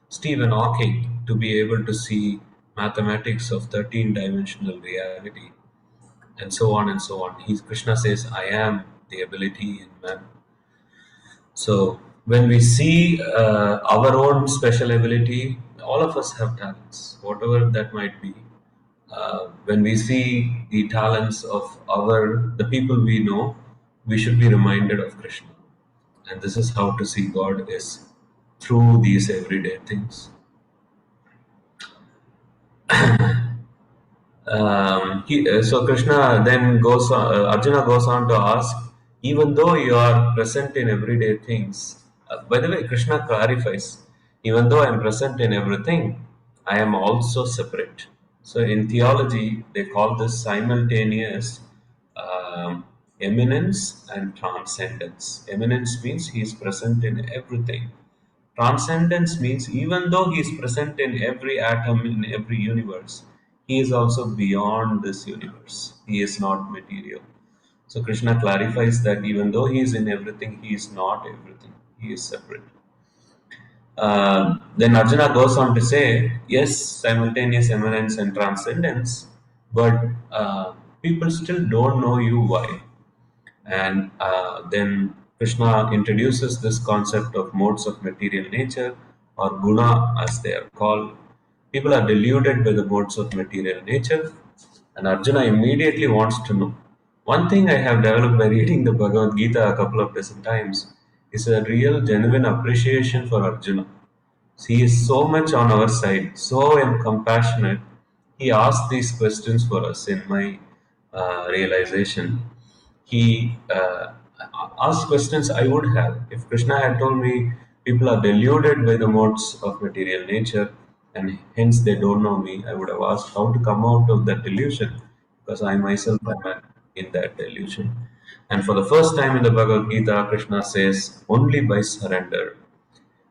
[SPEAKER 1] Stephen Hawking to be able to see mathematics of 13-dimensional reality, and so on and so on. Krishna says, I am the ability in man. So when we see our own special ability, all of us have talents, whatever that might be. When we see the talents of the people we know, we should be reminded of Krishna. And this is how to see God is through these everyday things. So Krishna then Arjuna goes on to ask, even though you are present in everyday things, by the way, Krishna clarifies, Even though I'm present in everything, I am also separate. So in theology, they call this simultaneous eminence and transcendence. Eminence means he is present in everything. Transcendence means even though he is present in every atom in every universe, he is also beyond this universe. He is not material. So Krishna clarifies that even though he is in everything, he is not everything. He is separate. Then Arjuna goes on to say, yes, simultaneous eminence and transcendence, but people still don't know you why. And then Krishna introduces this concept of modes of material nature, or guna as they are called. People are deluded by the modes of material nature, and Arjuna immediately wants to know. One thing I have developed by reading the Bhagavad Gita a couple of dozen times is a real, genuine appreciation for Arjuna. He is so much on our side, so compassionate. He asked these questions for us in my realization. He asked questions I would have. If Krishna had told me people are deluded by the modes of material nature and hence they don't know me, I would have asked how to come out of that delusion because I myself am in that delusion. And for the first time in the Bhagavad Gita, Krishna says, only by surrender.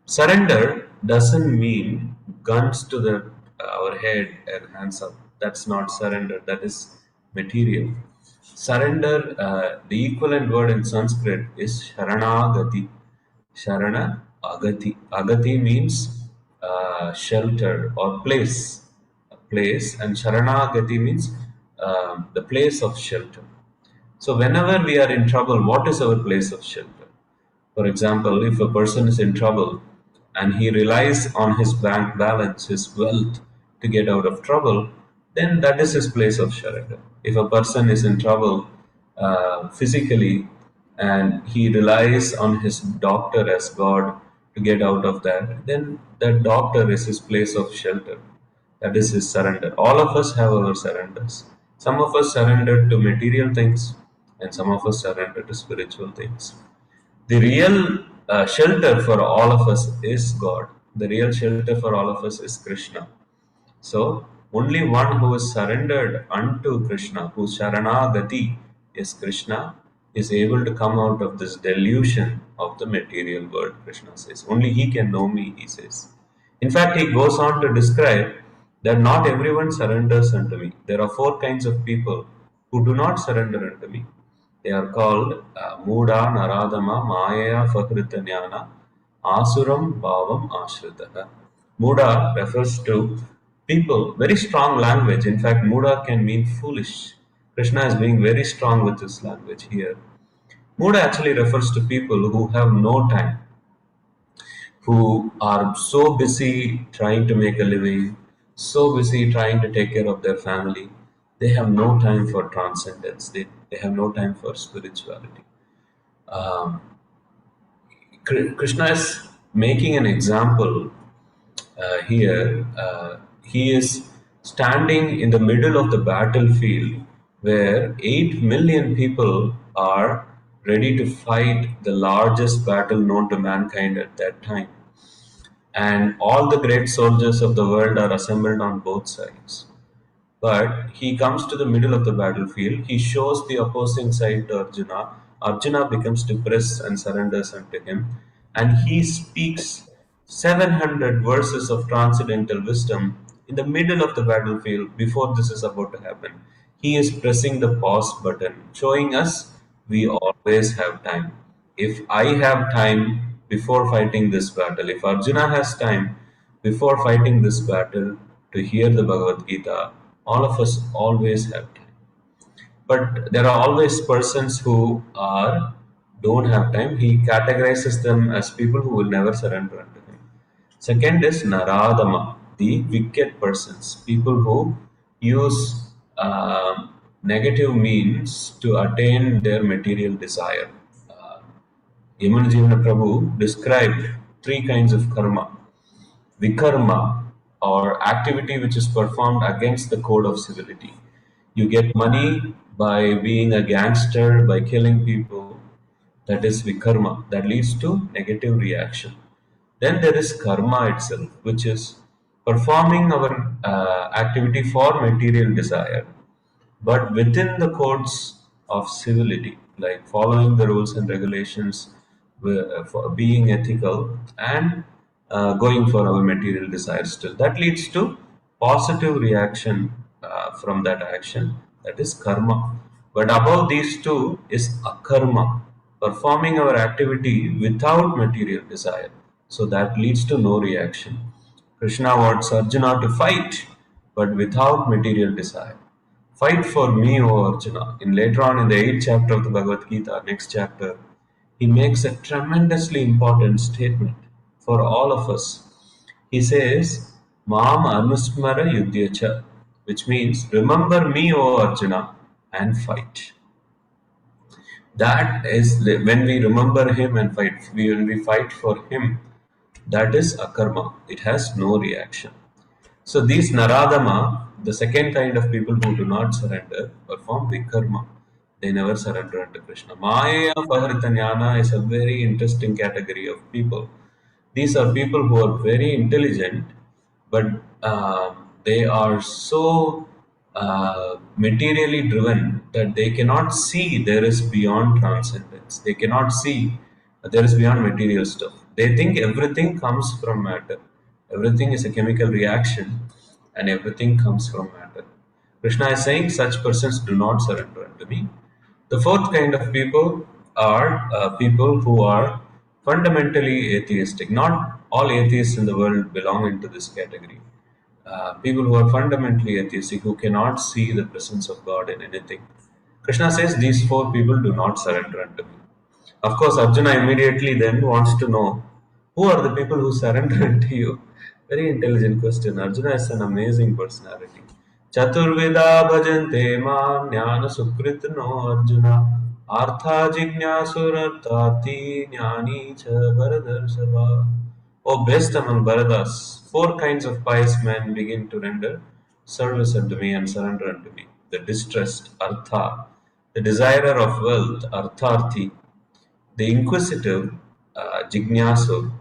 [SPEAKER 1] Surrender doesn't mean guns to our head and hands up. That's not surrender. That is material. Surrender, the equivalent word in Sanskrit is Sharanagati. Sharana Agati. Agati means shelter or place. A place, and Sharanagati means the place of shelter. So, whenever we are in trouble, what is our place of shelter? For example, if a person is in trouble and he relies on his bank balance, his wealth to get out of trouble, then that is his place of surrender. If a person is in trouble physically and he relies on his doctor as God to get out of that, then that doctor is his place of shelter. That is his surrender. All of us have our surrenders. Some of us surrender to material things, and some of us surrender to spiritual things. The real shelter for all of us is God. The real shelter for all of us is Krishna. So, only one who is surrendered unto Krishna, whose Sharanagati is Krishna, is able to come out of this delusion of the material world, Krishna says. Only he can know me, he says. In fact, he goes on to describe that not everyone surrenders unto me. There are four kinds of people who do not surrender unto me. They are called Muda, Naradama, Maya, Fakritanyana, Asuram, Bhavam, Ashritaha. Muda refers to people, very strong language. In fact, Muda can mean foolish. Krishna is being very strong with this language here. Muda actually refers to people who have no time, who are so busy trying to make a living, so busy trying to take care of their family. They have no time for transcendence, they have no time for spirituality. Um, Krishna is making an example here. He is standing in the middle of the battlefield where 8 million people are ready to fight the largest battle known to mankind at that time. And all the great soldiers of the world are assembled on both sides. But he comes to the middle of the battlefield. He shows the opposing side to Arjuna. Arjuna becomes depressed and surrenders unto him. And he speaks 700 verses of transcendental wisdom in the middle of the battlefield before this is about to happen. He is pressing the pause button, showing us we always have time. If I have time before fighting this battle, if Arjuna has time before fighting this battle to hear the Bhagavad Gita, all of us always have time. But there are always persons who are don't have time. He categorizes them as people who will never surrender unto him. Second is Naradama, the wicked persons, people who use negative means to attain their material desire. Uh, Yamunajivana Prabhu described three kinds of karma. Vikarma, or activity which is performed against the code of civility. You get money by being a gangster, by killing people. That is vikarma. That leads to negative reaction. Then there is karma itself, which is performing our activity for material desire, but within the codes of civility, like following the rules and regulations, for being ethical, and going for our material desires still. That leads to positive reaction from that action, that is karma. But above these two is akarma, performing our activity without material desire. So that leads to no reaction. Krishna wants Arjuna to fight, but without material desire. Fight for me, O Arjuna. In later on in the 8th chapter of the Bhagavad Gita, next chapter, he makes a tremendously important statement for all of us. He says, Mam Anusmara Yudhyacha, which means, remember me, O Arjuna, and fight. That is when we remember him and fight, when we fight for him, that is akarma. It has no reaction. So these Naradama, the second kind of people who do not surrender, perform vikarma. They never surrender unto Krishna. Maya Paharitanyana is a very interesting category of people. These are people who are very intelligent, but they are so materially driven that they cannot see there is beyond transcendence. They cannot see there is beyond material stuff. They think everything comes from matter. Everything is a chemical reaction, and everything comes from matter. Krishna is saying such persons do not surrender unto me. The fourth kind of people are people who are fundamentally atheistic. Not all atheists in the world belong into this category. People who are fundamentally atheistic, who cannot see the presence of God in anything. Krishna says these four people do not surrender unto me. Of course, Arjuna immediately then wants to know who are the people who surrender unto you. Very intelligent question. Arjuna is an amazing personality. Chaturveda bhajante mam jnana sukrit no Arjuna artha jignyasurarthati jnani cha bharadarsava. O best among Bharadas, four kinds of pious men begin to render service unto me and surrender unto me. The distressed, Artha, the desirer of wealth, Artharthi, the inquisitive, Jignasur,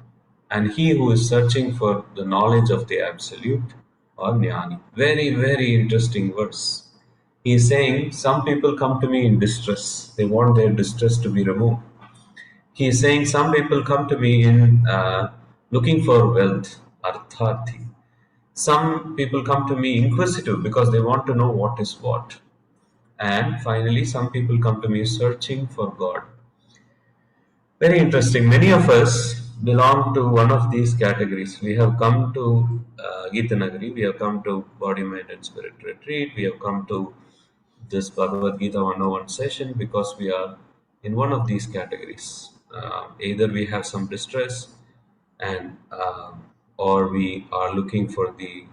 [SPEAKER 1] and he who is searching for the knowledge of the Absolute, or Jnani. Very, very interesting verse. He is saying, some people come to me in distress. They want their distress to be removed. He is saying, some people come to me in looking for wealth, Artharthi. Some people come to me inquisitive because they want to know what is what. And finally, some people come to me searching for God. Very interesting. Many of us belong to one of these categories. We have come to Gita Nagari, we have come to Body, Mind, and Spirit Retreat, we have come to this Bhagavad Gita 101 session because we are in one of these categories. Either we have some distress, and or we are looking for the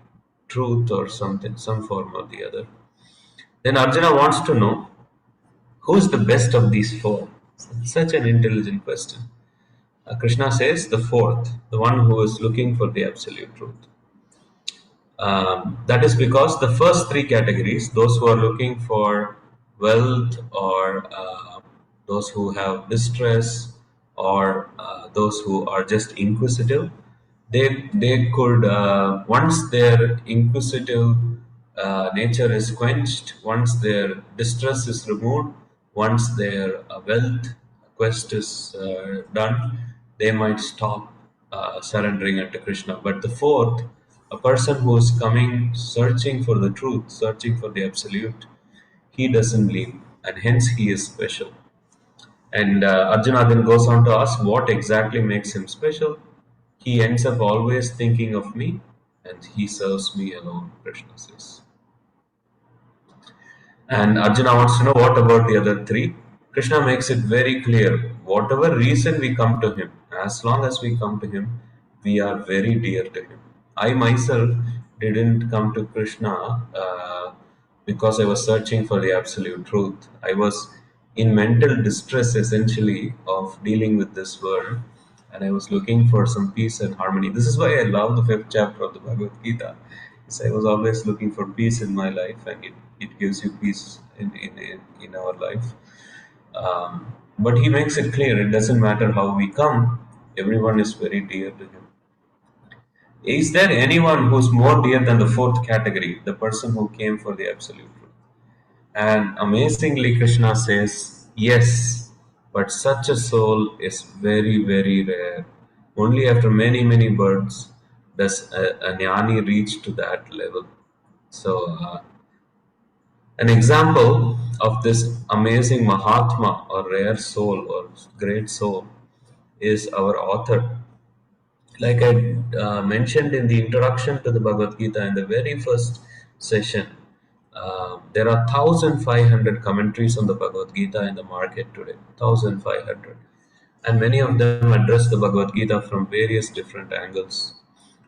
[SPEAKER 1] truth or something, some form or the other. Then Arjuna wants to know who is the best of these four. Such an intelligent question. Krishna says the fourth, the one who is looking for the absolute truth. That is because the first three categories, those who are looking for wealth, or those who have distress, or those who are just inquisitive, they could, once their inquisitive nature is quenched, once their distress is removed, once their wealth quest is done, they might stop surrendering unto Krishna. But the fourth, a person who is coming searching for the truth, searching for the absolute, he doesn't leave, and hence he is special. And Arjuna then goes on to ask what exactly makes him special. He ends up always thinking of me, and he serves me alone, Krishna says. And Arjuna wants to know what about the other three. Krishna makes it very clear whatever reason we come to him, as long as we come to him, we are very dear to him. I myself didn't come to Krishna because I was searching for the absolute truth. I was in mental distress essentially of dealing with this world, and I was looking for some peace and harmony. This is why I love the fifth chapter of the Bhagavad Gita. Is I was always looking for peace in my life, and it gives you peace in our life. But he makes it clear it doesn't matter how we come, everyone is very dear to him. Is there anyone who's more dear than the fourth category, the person who came for the absolute truth? And amazingly, Krishna says, yes, but such a soul is very, very rare. Only after many, many births does a jnani reach to that level. So, an example of this amazing Mahatma or rare soul or great soul is our author. Like I mentioned in the introduction to the Bhagavad Gita in the very first session, there are 1,500 commentaries on the Bhagavad Gita in the market today. 1,500. And many of them address the Bhagavad Gita from various different angles.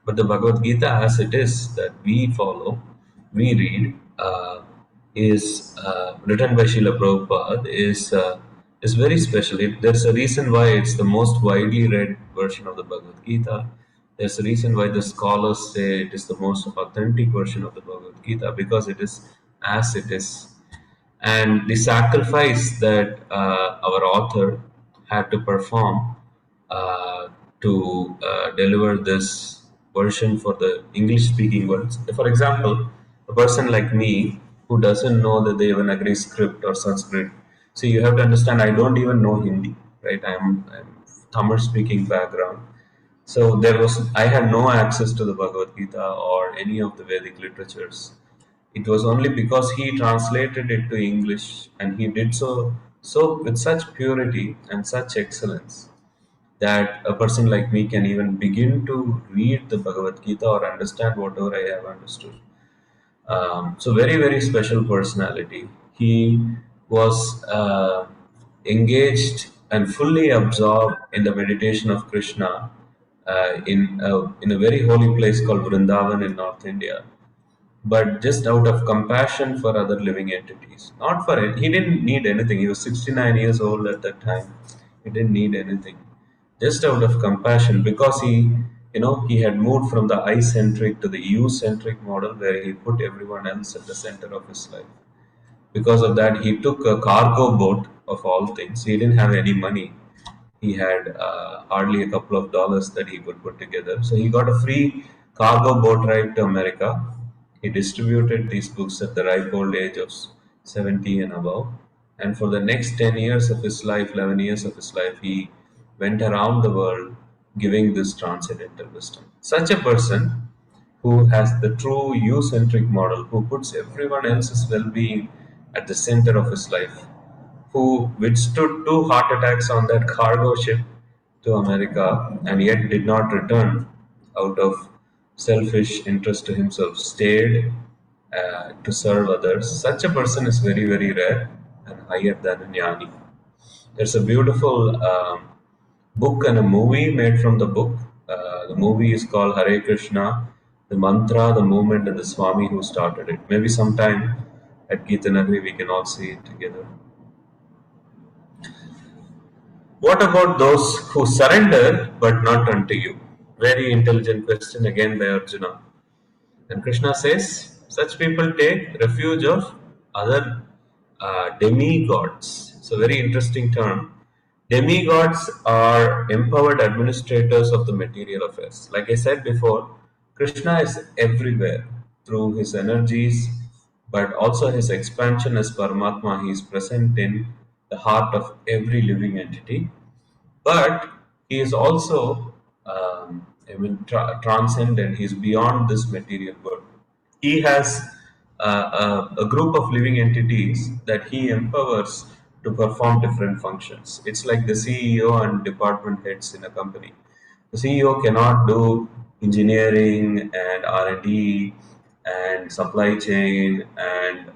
[SPEAKER 1] But the Bhagavad Gita, as it is, that we follow, we read, is written by Srila Prabhupada, is very special. There's a reason why it's the most widely read version of the Bhagavad Gita. There's a reason why the scholars say it is the most authentic version of the Bhagavad Gita because it is as it is. And the sacrifice that our author had to perform to deliver this version for the English speaking world. For example, a person like me who doesn't know the Devanagari script or Sanskrit. See, you have to understand, I don't even know Hindi, right? I'm Tamil speaking background. So I had no access to the Bhagavad Gita or any of the Vedic literatures. It was only because he translated it to English, and he did so with such purity and such excellence that a person like me can even begin to read the Bhagavad Gita or understand whatever I have understood. So very, very special personality. He was engaged and fully absorbed in the meditation of Krishna in a very holy place called Vrindavan in North India, but just out of compassion for other living entities. Not for it. He didn't need anything. He was 69 years old at that time. He didn't need anything. Just out of compassion, because he had moved from the I-centric to the you-centric model where he put everyone else at the center of his life. Because of that, he took a cargo boat of all things. He didn't have any money. He had hardly a couple of dollars that he could put together. So he got a free cargo boat ride to America. He distributed these books at the ripe old age of 70 and above. And for the next 10 years of his life, 11 years of his life, he went around the world giving this transcendental wisdom. Such a person who has the true you-centric model, who puts everyone else's well-being at the center of his life, who withstood two heart attacks on that cargo ship to America and yet did not return out of selfish interest to himself, stayed to serve others. Such a person is very, very rare and higher than a jnani. There's a beautiful book and a movie made from the book. The movie is called Hare Krishna, the mantra, the movement, and the Swami who started it. Maybe sometime at Geetanagari we can all see it together. What about those who surrender but not unto you? Very intelligent question again by Arjuna. And Krishna says, such people take refuge of other demigods. It's a very interesting term. Demigods are empowered administrators of the material affairs. Like I said before, Krishna is everywhere through his energies, but also his expansion as Paramatma. He is present in the heart of every living entity. But he is also, transcendent. He is beyond this material world. He has a group of living entities that he empowers to perform different functions. It's like the CEO and department heads in a company. The CEO cannot do engineering and R&D and supply chain and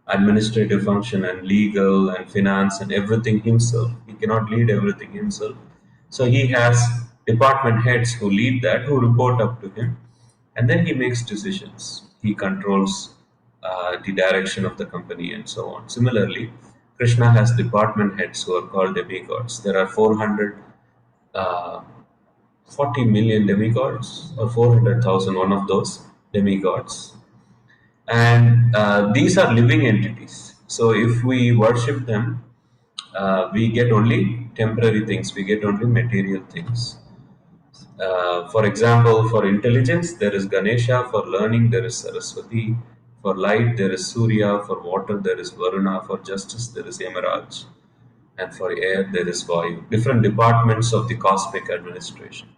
[SPEAKER 1] administrative function and legal and finance and everything himself. He cannot lead everything himself. So he has department heads who lead that, who report up to him, and then he makes decisions. He controls the direction of the company and so on. Similarly, Krishna has department heads who are called demigods. There are 40 million demigods, or 400,000, one of those demigods. And these are living entities. So if we worship them, we get only temporary things, we get only material things. For example, for intelligence, there is Ganesha. For learning, there is Saraswati. For light, there is Surya. For water, there is Varuna. For justice, there is Yamaraj. And for air, there is Vayu. Different departments of the cosmic administration.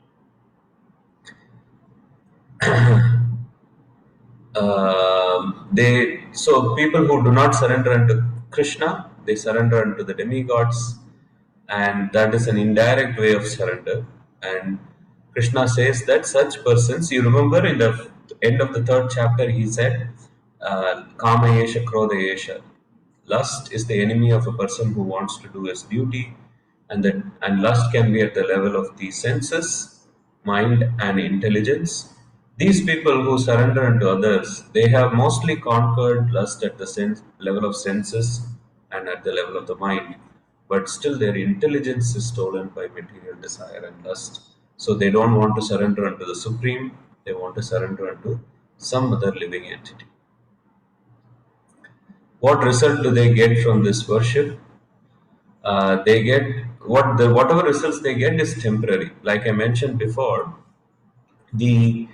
[SPEAKER 1] They so people who do not surrender unto Krishna, they surrender unto the demigods, and that is an indirect way of surrender. And Krishna says that such persons, you remember in the end of the third chapter, he said, "Kama yesha krodha yesha." Lust is the enemy of a person who wants to do his duty, and lust can be at the level of the senses, mind, and intelligence. These people who surrender unto others, they have mostly conquered lust at the level of senses and at the level of the mind, but still their intelligence is stolen by material desire and lust. So they don't want to surrender unto the supreme; they want to surrender unto some other living entity. What result do they get from this worship? They get whatever results they get is temporary. Like I mentioned before, the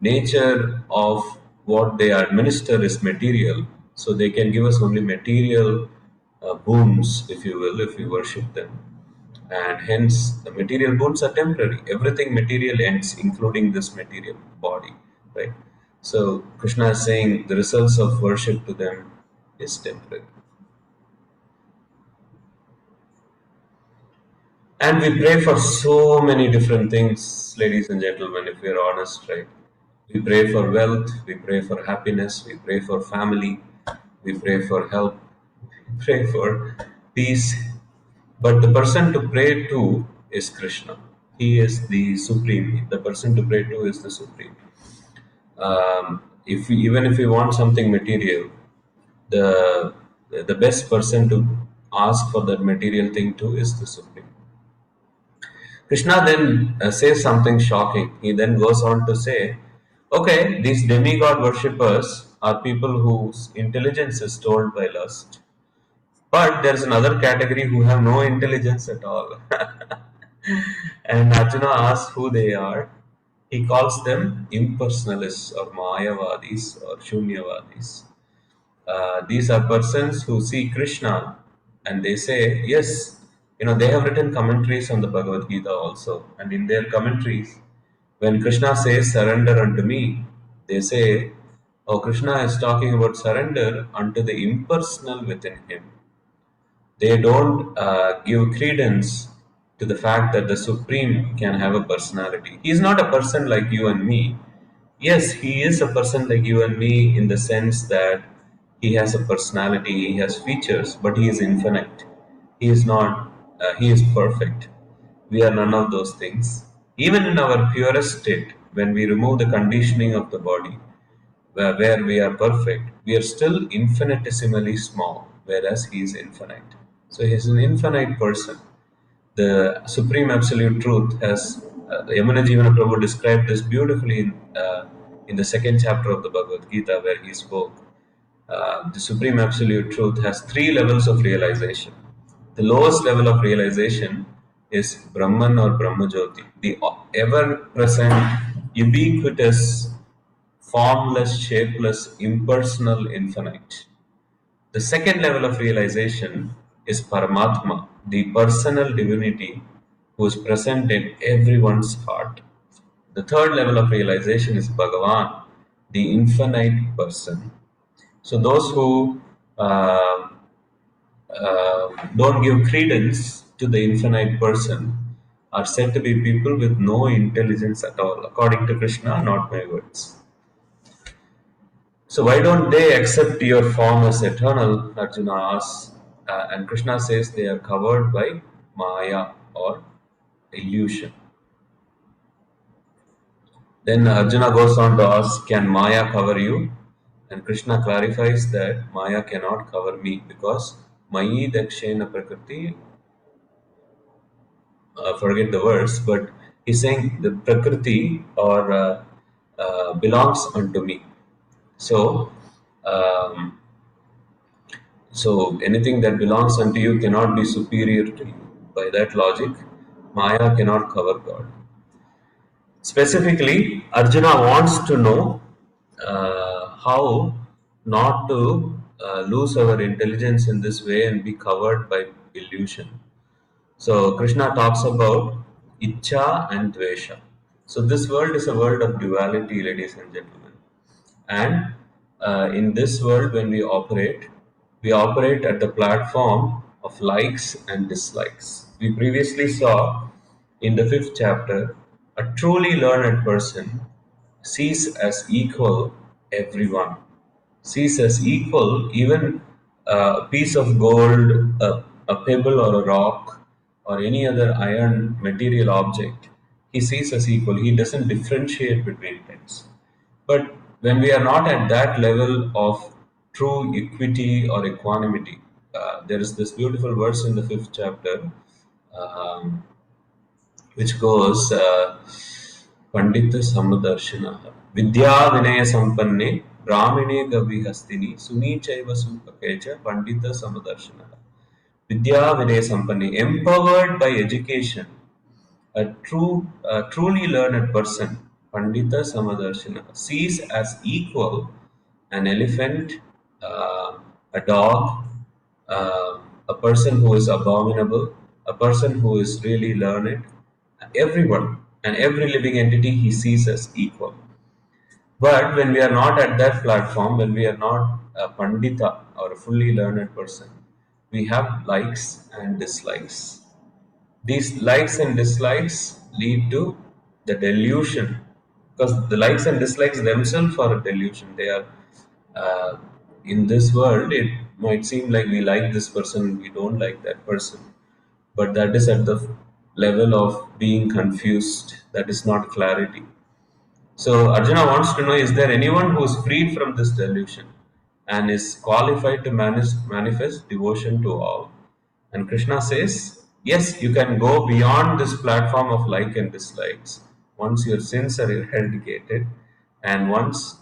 [SPEAKER 1] nature of what they administer is material, so they can give us only material boons, if you will, if we worship them, and hence the material boons are temporary. Everything material ends, including this material body, right? So Krishna is saying the results of worship to them is temporary. And we pray for so many different things, ladies and gentlemen, if we're honest, right? We pray for wealth, we pray for happiness, we pray for family, we pray for help, we pray for peace. But the person to pray to is Krishna. He is the supreme. The person to pray to is the supreme. Even if we want something material, the the best person to ask for that material thing to is the supreme. Krishna then says something shocking. He then goes on to say, okay, these demigod worshippers are people whose intelligence is stolen by lust. But there's another category who have no intelligence at all. And Arjuna asks who they are. He calls them impersonalists or Mayavadis or Shunyavadis. These are persons who see Krishna and they say, yes, they have written commentaries on the Bhagavad Gita also. And in their commentaries, when Krishna says, surrender unto me, they say, oh, Krishna is talking about surrender unto the impersonal within him. They don't give credence to the fact that the Supreme can have a personality. He is not a person like you and me. Yes, he is a person like you and me in the sense that he has a personality, he has features, but he is infinite. He is not, he is perfect. We are none of those things. Even in our purest state, when we remove the conditioning of the body, where we are perfect, we are still infinitesimally small, whereas he is infinite. So he is an infinite person. The Supreme Absolute Truth has, Yamuna Jivana Prabhu described this beautifully in the second chapter of the Bhagavad Gita, where he spoke. The Supreme Absolute Truth has three levels of realization. The lowest level of realization is Brahman or Brahmajyoti, the ever present, ubiquitous, formless, shapeless, impersonal, infinite. The second level of realization is Paramatma, the personal divinity who is present in everyone's heart. The third level of realization is Bhagavan, the infinite person. So those who don't give credence to the infinite person are said to be people with no intelligence at all, according to Krishna, not my words. So why don't they accept your form as eternal? Arjuna asks, and Krishna says they are covered by Maya or illusion. Then Arjuna goes on to ask, can Maya cover you? And Krishna clarifies that Maya cannot cover me because Mayi Dakshena Prakriti, forget the verse, but he's saying the Prakriti or belongs unto me. So, um, so anything that belongs unto you cannot be superior to you. By that logic, Maya cannot cover God. Specifically, Arjuna wants to know how not to lose our intelligence in this way and be covered by illusion. So Krishna talks about Icha and Dvesha. So this world is a world of duality, ladies and gentlemen. And in this world, when we operate at the platform of likes and dislikes. We previously saw in the fifth chapter a truly learned person sees as equal everyone, sees as equal even a piece of gold, a pebble or a rock, or any other iron material object. He sees as equal. He doesn't differentiate between things. But when we are not at that level of true equity or equanimity, there is this beautiful verse in the fifth chapter, um, which goes Pandita Samadarshina Vidya Vinaya Sampanne Brahmine Gavi Hastini Suni Chaiva Supakecha Pandita Samadarshina Vidya Vinaya Sampanne, empowered by education, a truly learned person, Pandita Samadarshana, sees as equal an elephant, a dog, a person who is abominable, a person who is really learned, everyone and every living entity he sees as equal. But when we are not at that platform, when we are not a Pandita or a fully learned person, we have likes and dislikes. These likes and dislikes lead to the delusion, because the likes and dislikes themselves are a delusion. They are uh, in this world. It might seem like we like this person, we don't like that person, but that is at the level of being confused. That is not clarity. So Arjuna wants to know: is there anyone who is freed from this delusion and is qualified to manifest devotion to all? And Krishna says, yes, you can go beyond this platform of like and dislikes once your sins are eradicated and once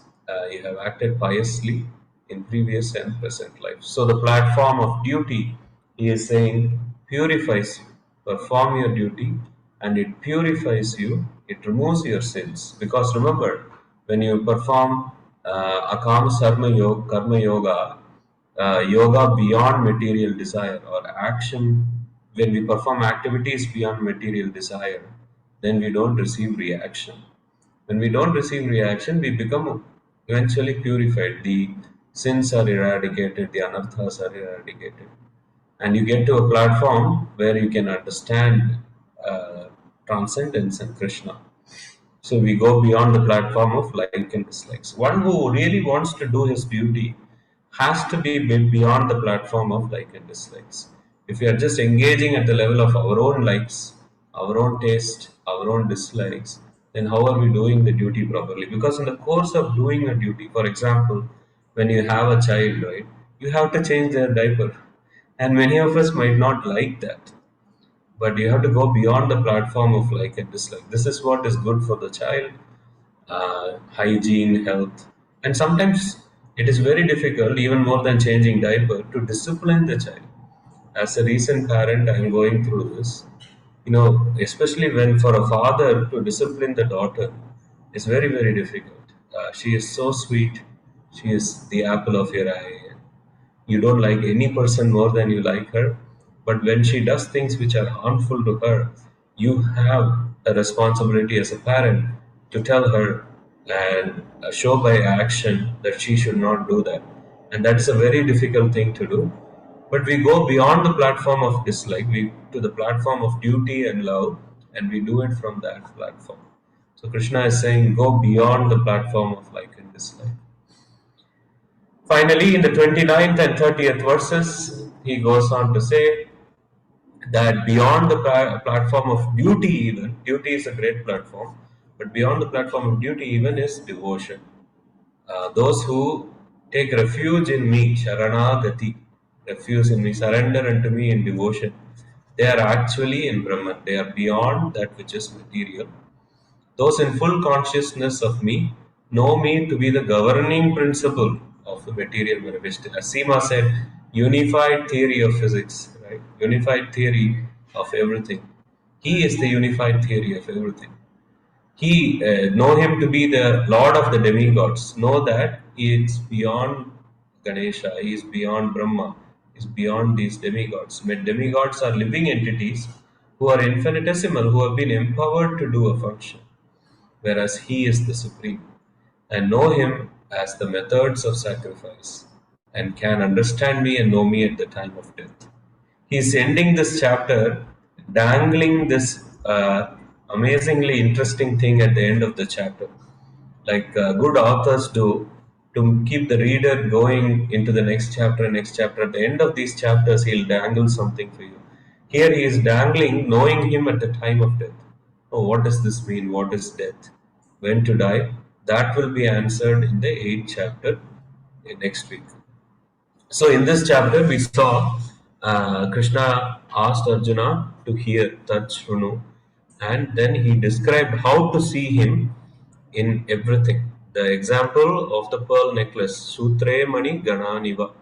[SPEAKER 1] you have acted piously in previous and present life. So the platform of duty, he is saying, purifies you. Perform your duty and it purifies you, it removes your sins. Because remember, when you perform akama karma yoga, yoga beyond material desire or action, when we perform activities beyond material desire, then we don't receive reaction. When we don't receive reaction, we become eventually purified. The sins are eradicated, the anarthas are eradicated, and you get to a platform where you can understand uh, transcendence and Krishna. So we go beyond the platform of like and dislikes. One who really wants to do his duty has to be beyond the platform of like and dislikes. If we are just engaging at the level of our own likes, our own taste, our own dislikes, then how are we doing the duty properly? Because in the course of doing a duty, for example, when you have a child, right, you have to change their diaper. And many of us might not like that, but you have to go beyond the platform of like and dislike. This is what is good for the child, hygiene, health, and sometimes it is very difficult, even more than changing diaper, to discipline the child. As a recent parent, I am going through this. Especially when for a father to discipline the daughter is very, very difficult. She is so sweet. She is the apple of your eye. You don't like any person more than you like her. But when she does things which are harmful to her, you have a responsibility as a parent to tell her and show by action that she should not do that. And that's a very difficult thing to do. But we go beyond the platform of dislike, we to the platform of duty and love, and we do it from that platform. So Krishna is saying, go beyond the platform of like and dislike. Finally, in the 29th and 30th verses, he goes on to say that beyond the platform of duty, even, duty is a great platform, but beyond the platform of duty, even, is devotion. Those who take refuge in me, Sharanagati, refuge in me, surrender unto me in devotion, they are actually in Brahman. They are beyond that which is material. Those in full consciousness of me know me to be the governing principle of the material manifestation. As Seema said, unified theory of physics, right? Unified theory of everything. He is the unified theory of everything. He know him to be the Lord of the demigods. Know that he is beyond Ganesha. He is beyond Brahma. He is beyond these demigods. But demigods are living entities who are infinitesimal, who have been empowered to do a function, whereas he is the supreme. And know him as the methods of sacrifice, and can understand me and know me at the time of death. He's ending this chapter dangling this amazingly interesting thing at the end of the chapter, like good authors do, to keep the reader going into the next chapter. Next chapter, at the end of these chapters, he'll dangle something for you. Here he is dangling knowing him at the time of death. Oh, what does this mean? What is death? When to die? That will be answered in the 8th chapter next week. So in this chapter, we saw Krishna asked Arjuna to hear Tat Shrunu, and then he described how to see him in everything. The example of the pearl necklace, Sutre Mani Gananiva.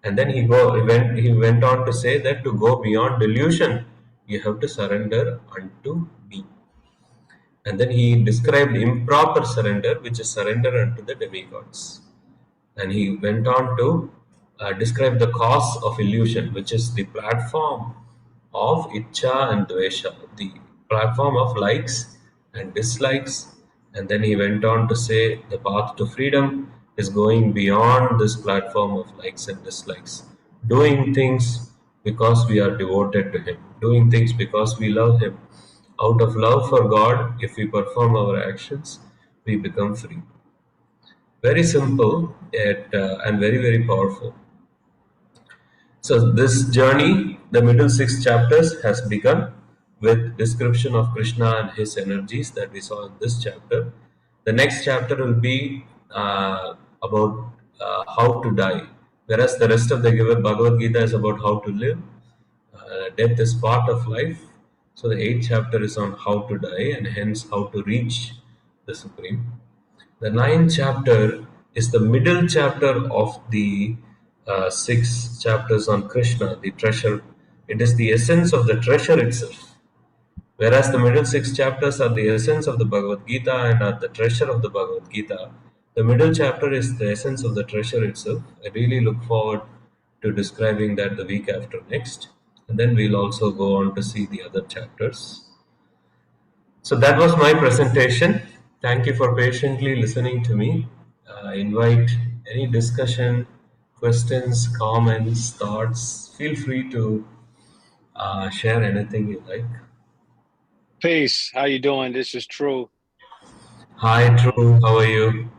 [SPEAKER 1] And then he went on to say that to go beyond delusion, you have to surrender unto me. And then he described improper surrender, which is surrender unto the demigods. And he went on to describe the cause of illusion, which is the platform of Icha and Dvesha, the platform of likes and dislikes. And then he went on to say the path to freedom is going beyond this platform of likes and dislikes, doing things because we are devoted to Him, doing things because we love Him. Out of love for God, if we perform our actions, we become free. Very simple yet and very, very powerful. So this journey, the middle 6 chapters, has begun with description of Krishna and his energies that we saw in this chapter. The next chapter will be about how to die, whereas the rest of the Bhagavad Gita is about how to live. Death is part of life. So the 8th chapter is on how to die and hence how to reach the Supreme. The 9th chapter is the middle chapter of the 6 chapters on Krishna, the treasure. It is the essence of the treasure itself. Whereas the middle 6 chapters are the essence of the Bhagavad Gita and are the treasure of the Bhagavad Gita, the middle chapter is the essence of the treasure itself. I really look forward to describing that the week after next. And then we'll also go on to see the other chapters. So that was my presentation. Thank you for patiently listening to me. I invite any discussion, questions, comments, thoughts. Feel free to share anything you like.
[SPEAKER 3] Peace. How you doing? This is True.
[SPEAKER 1] Hi, True. How are you?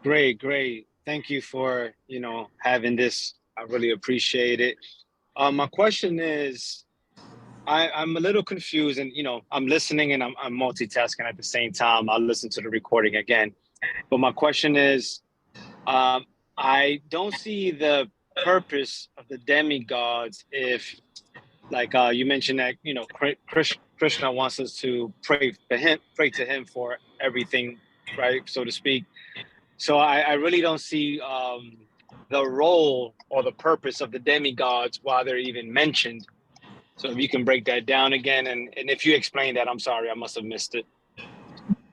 [SPEAKER 3] Great, great. Thank you for, having this. I really appreciate it. My question is, I'm a little confused and, I'm listening and I'm multitasking at the same time. I'll listen to the recording again. But my question is, I don't see the purpose of the demigods if, like you mentioned that, Krishna wants us to pray to him for everything, right, so to speak. So I really don't see the role or the purpose of the demigods while they're even mentioned. So if you can break that down again, and if you explain that, I'm sorry, I must have missed it.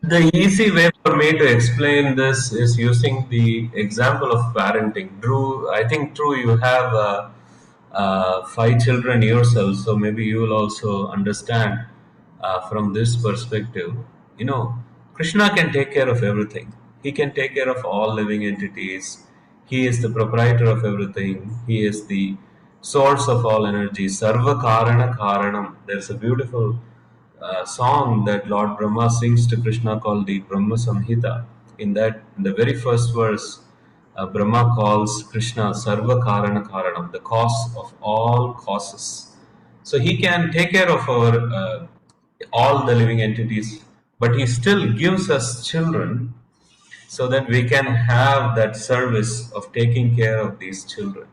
[SPEAKER 1] The easy way for me to explain this is using the example of parenting. Drew, I think, Drew, you have 5 children yourself, so maybe you will also understand from this perspective. You know, Krishna can take care of everything. He can take care of all living entities. He is the proprietor of everything. He is the source of all energy. Sarva Karana Karanam. There's a beautiful song that Lord Brahma sings to Krishna called the Brahma Samhita. In that, in the very first verse, Brahma calls Krishna Sarva Karana Karanam, the cause of all causes. So he can take care of our all the living entities, but he still gives us children so that we can have that service of taking care of these children.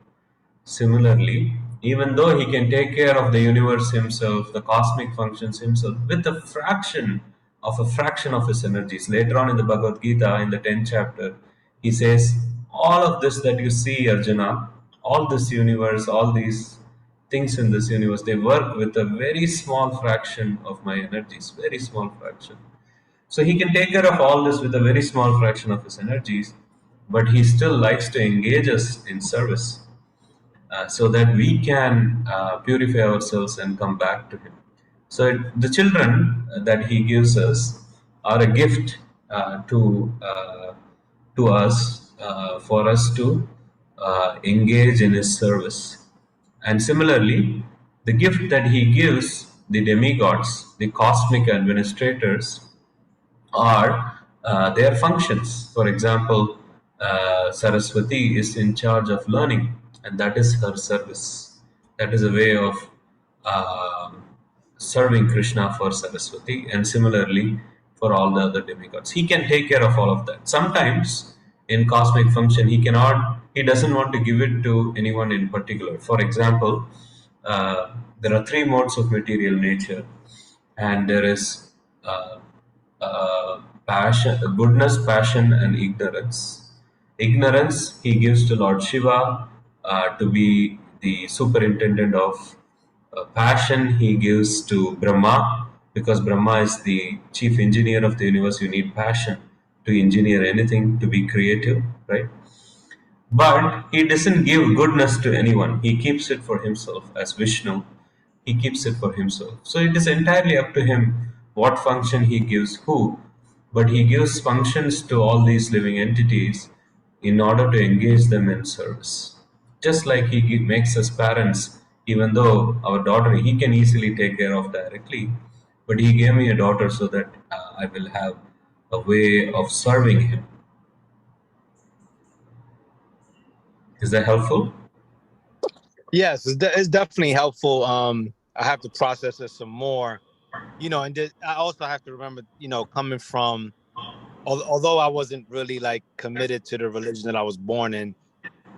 [SPEAKER 1] Similarly, even though he can take care of the universe himself, the cosmic functions himself, with a fraction of his energies. Later on in the Bhagavad Gita, in the 10th chapter, he says, all of this that you see, Arjuna, all this universe, all these things in this universe, they work with a very small fraction of my energies, very small fraction. So he can take care of all this with a very small fraction of his energies, but he still likes to engage us in service, so that we can purify ourselves and come back to him. So the children that he gives us are a gift to us, for us to engage in his service. And similarly, the gift that he gives the demigods, the cosmic administrators, are their functions. For example, Saraswati is in charge of learning, and that is her service. That is a way of um serving Krishna for Saraswati, and similarly for all the other demigods. He can take care of all of that. Sometimes in cosmic function, he doesn't want to give it to anyone in particular. For example, there are three modes of material nature, and there is uh, passion, goodness, passion, and ignorance. Ignorance he gives to Lord Shiva, to be the superintendent of. Passion he gives to Brahma, because Brahma is the chief engineer of the universe. You need passion to engineer anything, to be creative, right? But he doesn't give goodness to anyone. He keeps it for himself. As Vishnu, he keeps it for himself. So it is entirely up to him what function he gives who. But he gives functions to all these living entities in order to engage them in service. Just like makes us parents, even though our daughter he can easily take care of directly, but he gave me a daughter so that I will have a way of serving him. Is that helpful?
[SPEAKER 2] Yes, it's definitely helpful. I have to process it some more, and I also have to remember, coming from, although I wasn't really like committed to the religion that I was born in,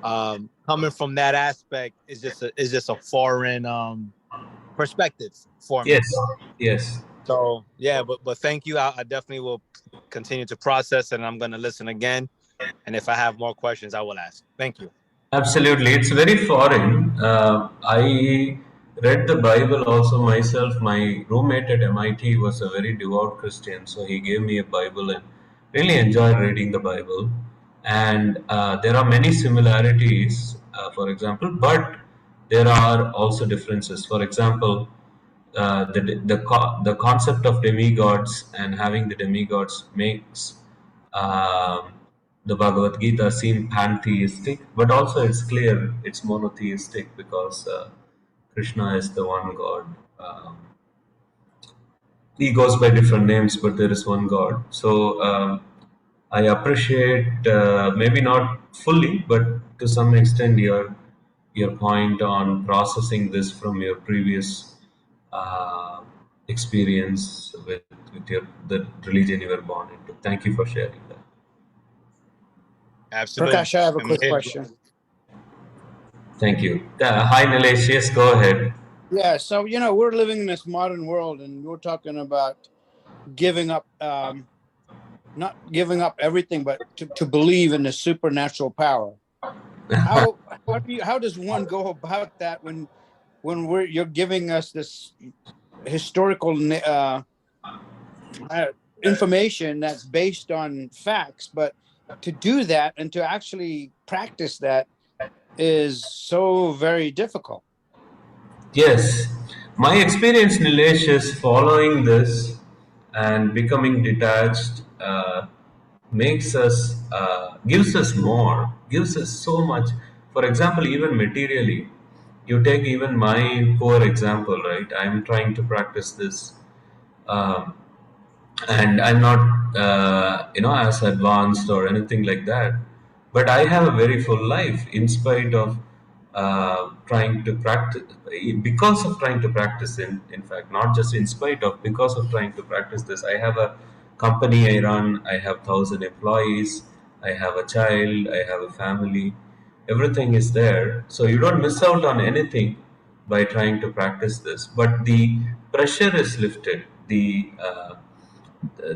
[SPEAKER 2] coming from that aspect is just a foreign perspective for me.
[SPEAKER 1] Yes, yes.
[SPEAKER 2] So yeah, but thank you. I definitely will continue to process, and I'm going to listen again. And if I have more questions, I will ask. Thank you.
[SPEAKER 1] Absolutely, it's very foreign. I read the Bible also myself. My roommate at MIT was a very devout Christian, so he gave me a Bible and really enjoyed reading the Bible. And there are many similarities, for example, but there are also differences. For example, the concept of demigods and having the demigods makes um, the Bhagavad Gita seem pantheistic, but also it's clear it's monotheistic, because Krishna is the one God. He goes by different names, but there is one God. So I appreciate, maybe not fully, but to some extent, your point on processing this from your previous uh, experience with the religion you were born into. Thank you for sharing that.
[SPEAKER 2] Absolutely.
[SPEAKER 4] Prakash, I have a quick question.
[SPEAKER 1] Thank you. Hi, Nilesh. Yes, go ahead.
[SPEAKER 4] Yeah, so we're living in this modern world, and we're talking about giving up, not giving up everything, but to believe in the supernatural power. How does one go about that when you're giving us this historical information that's based on facts, but to do that and to actually practice that is so very difficult.
[SPEAKER 1] Yes, my experience, Nilesh, is following this and becoming detached gives us more, gives us so much. For example, even materially, you take even my poor example, right? I'm trying to practice this, um, and I'm not, as advanced or anything like that. But I have a very full life in spite of trying to practice, because of trying to practice. In fact, not just in spite of, because of trying to practice this. I have a company I run. I have 1,000 employees. I have a child. I have a family. Everything is there, so you don't miss out on anything by trying to practice this. But the pressure is lifted. The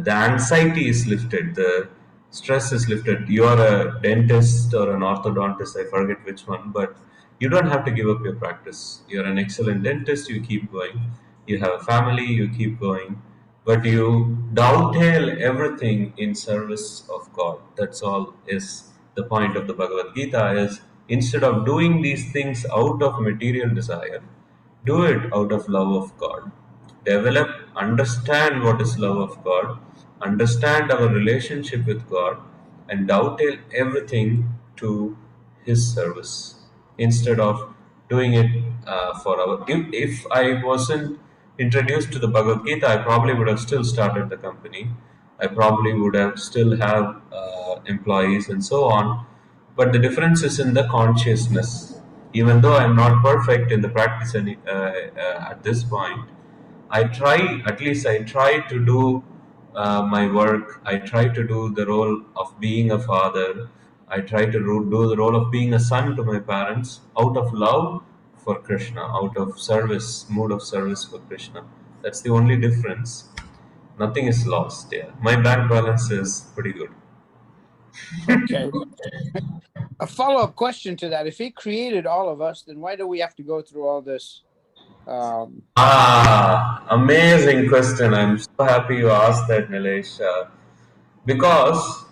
[SPEAKER 1] anxiety is lifted, the stress is lifted. You are a dentist or an orthodontist, I forget which one, but You don't have to give up your practice. You're an excellent dentist, you keep going. You have a family, you keep going. But you dovetail everything in service of God. That's all is the point of the Bhagavad Gita is instead of doing these things out of material desire, do it out of love of God. Develop, understand what is love of God, understand our relationship with God, and dovetail everything to His service instead of doing it for our. If I wasn't introduced to the Bhagavad Gita, I probably would have still started the company. I probably would have still have employees and so on. But the difference is in the consciousness. Even though I'm not perfect in the practice at this point, I try, at least I try to do my work. I try to do the role of being a father. I try to do the role of being a son to my parents out of love for Krishna, out of service, mood of service for Krishna. That's the only difference. Nothing is lost. Yeah, my bank balance is pretty good.
[SPEAKER 4] Okay. A follow-up question to that: if he created all of us, then why do we have to go through all this?
[SPEAKER 1] Amazing question. I'm so happy you asked that, Nilesh. Because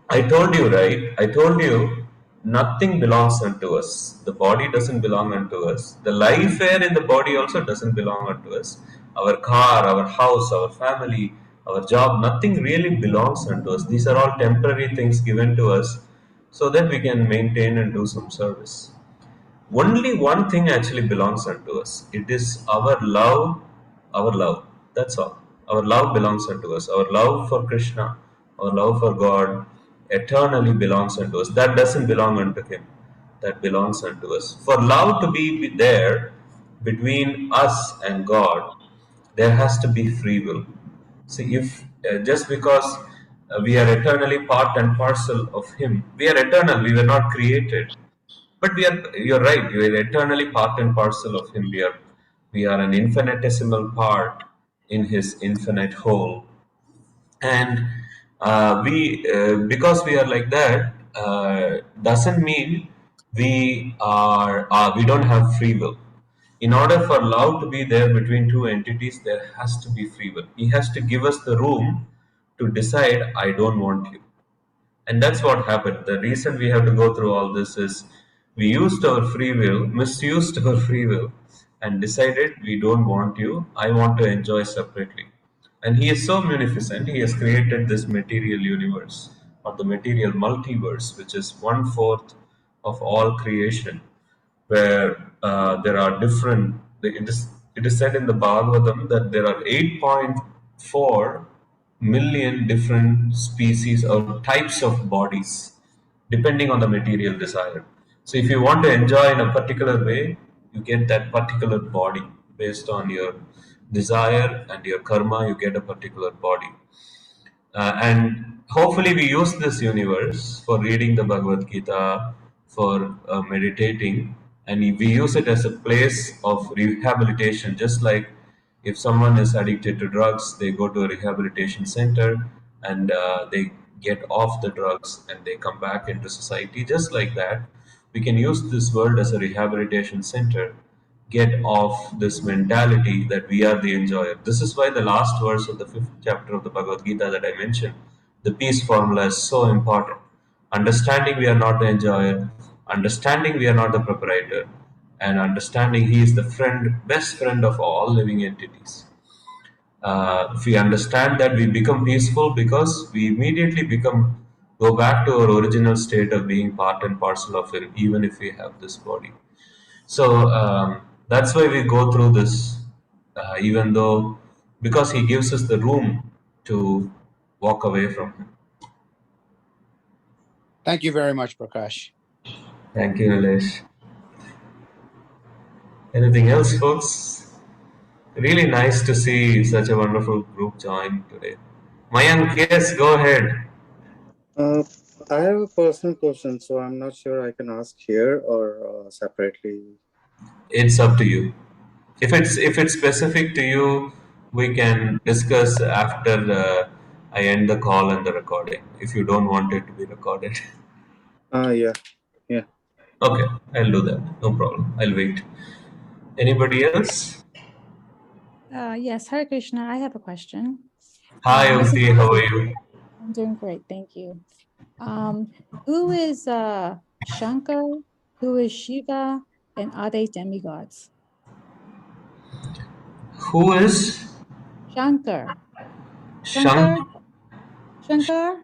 [SPEAKER 1] I told you, right? I told you nothing belongs unto us. The body doesn't belong unto us. The life air in the body also doesn't belong unto us. Our car, our house, our family, our job, nothing really belongs unto us. These are all temporary things given to us so that we can maintain and do some service. Only one thing actually belongs unto us. It is our love, our love. That's all. Our love belongs unto us. Our love for Krishna, our love for God, eternally belongs unto us. That doesn't belong unto Him. That belongs unto us. For love to be there between us and God, there has to be free will. See, if just because we are eternally part and parcel of Him, we are eternal, we were not created. But you're right, we are eternally part and parcel of Him. We are an infinitesimal part in His infinite whole. And because we are like that, doesn't mean we don't have free will. In order for love to be there between two entities, there has to be free will. He has to give us the room to decide, I don't want you. And that's what happened. The reason we have to go through all this is we used our free will, misused our free will, and decided we don't want you, I want to enjoy separately. And He is so munificent, He has created this material universe or the material multiverse, which is one fourth of all creation, where there are different. It is said in the Bhagavatam that there are 8.4 million different species or types of bodies, depending on the material desire. So, if you want to enjoy in a particular way, you get that particular body based on your desire and your karma. You get a particular body. And hopefully, we use this universe for reading the Bhagavad Gita, for meditating, and we use it as a place of rehabilitation. Just like if someone is addicted to drugs, they go to a rehabilitation center and they get off the drugs and they come back into society. Just like that, we can use this world as a rehabilitation center, get off this mentality that we are the enjoyer. This is why the last verse of the fifth chapter of the Bhagavad Gita that I mentioned, the peace formula, is so important. Understanding we are not the enjoyer, understanding we are not the proprietor, and understanding He is the friend, best friend of all living entities. If we understand that, we become peaceful because we immediately go back to our original state of being part and parcel of Him, even if we have this body. So that's why we go through this, even though, because He gives us the room to walk away from Him.
[SPEAKER 4] Thank you very much, Prakash.
[SPEAKER 1] Thank you, Nilesh. Anything else, folks? Really nice to see such a wonderful group join today. Mayank, yes, go ahead.
[SPEAKER 5] I have a personal question, so I'm not sure I can ask here or separately.
[SPEAKER 1] It's up to you. If it's specific to you, we can discuss after I end the call and the recording. If you don't want it to be recorded.
[SPEAKER 5] Yeah.
[SPEAKER 1] Okay, I'll do that. No problem. I'll wait. Anybody else?
[SPEAKER 6] Yes, Hare Krishna. I have a question.
[SPEAKER 1] Hi,
[SPEAKER 6] This is
[SPEAKER 1] Ukti. How are you?
[SPEAKER 6] I'm doing great, thank you. Who is Shankar? Who is Shiva? And are they demigods?
[SPEAKER 1] Who is
[SPEAKER 6] Shankar.
[SPEAKER 1] Shank?
[SPEAKER 6] Shankar?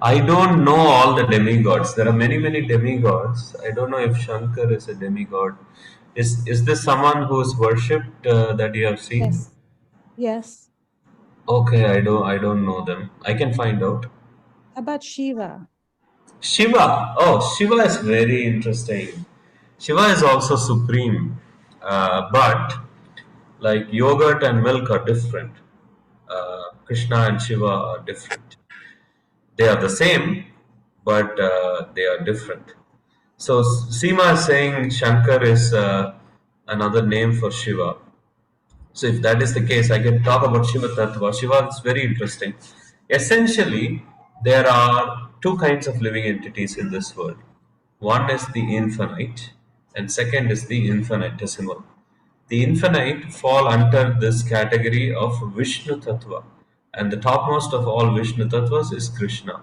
[SPEAKER 1] I don't know all the demigods. There are many, many demigods. I don't know if Shankar is a demigod. Is this someone who's worshipped that you have seen?
[SPEAKER 6] Yes. Yes.
[SPEAKER 1] Okay, I don't know them. I can find out.
[SPEAKER 6] How about Shiva?
[SPEAKER 1] Shiva. Oh, Shiva is very interesting. Shiva is also supreme, but like yogurt and milk are different. Krishna and Shiva are different. They are the same, but they are different. So Seema is saying Shankar is another name for Shiva. So if that is the case, I can talk about Shiva Tattva. Shiva is very interesting. Essentially, there are two kinds of living entities in this world. One is the infinite, and second is the infinitesimal. The infinite fall under this category of Vishnu Tattva, and the topmost of all Vishnu Tattvas is Krishna.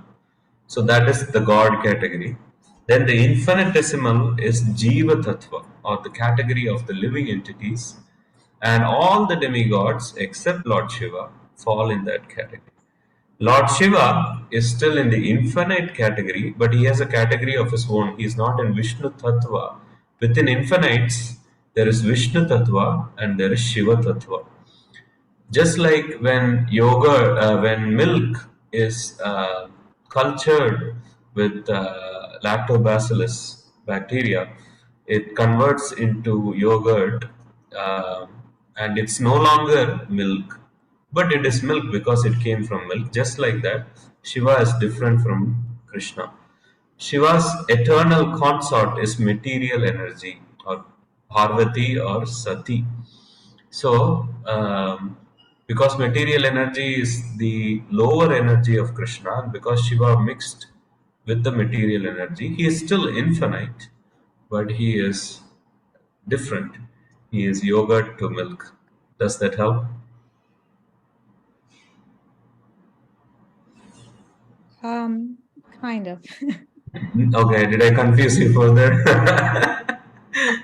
[SPEAKER 1] So that is the God category. Then the infinitesimal is Jiva Tattva, or the category of the living entities, and all the demigods except Lord Shiva fall in that category. Lord Shiva is still in the infinite category, but he has a category of his own. He is not in Vishnu Tattva. Within infinites, there is Vishnu Tattva and there is Shiva Tattva. Just like when milk is cultured with lactobacillus bacteria, it converts into yogurt, uh, and it's no longer milk, but it is milk because it came from milk. Just like that, Shiva is different from Krishna. Shiva's eternal consort is material energy, or Parvati or Sati. So, because material energy is the lower energy of Krishna, and because Shiva mixed with the material energy, he is still infinite, but he is different. He is yogurt to milk. Does that help?
[SPEAKER 6] Kind of.
[SPEAKER 1] Okay, did I confuse you further?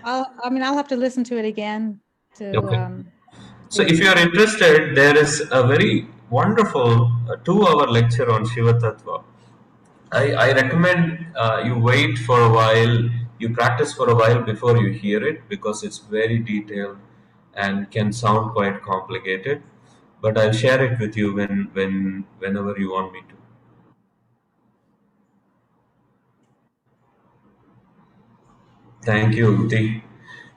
[SPEAKER 6] I'll have to listen to it again to
[SPEAKER 1] Okay. So,
[SPEAKER 6] hear
[SPEAKER 1] if
[SPEAKER 6] it.
[SPEAKER 1] you are interested, there is a very wonderful 2 hour lecture on Shiva Tattva. I recommend you wait for a while, you practice for a while before you hear it because it's very detailed and can sound quite complicated. But I'll share it with you whenever you want me to. Thank you, Ukti.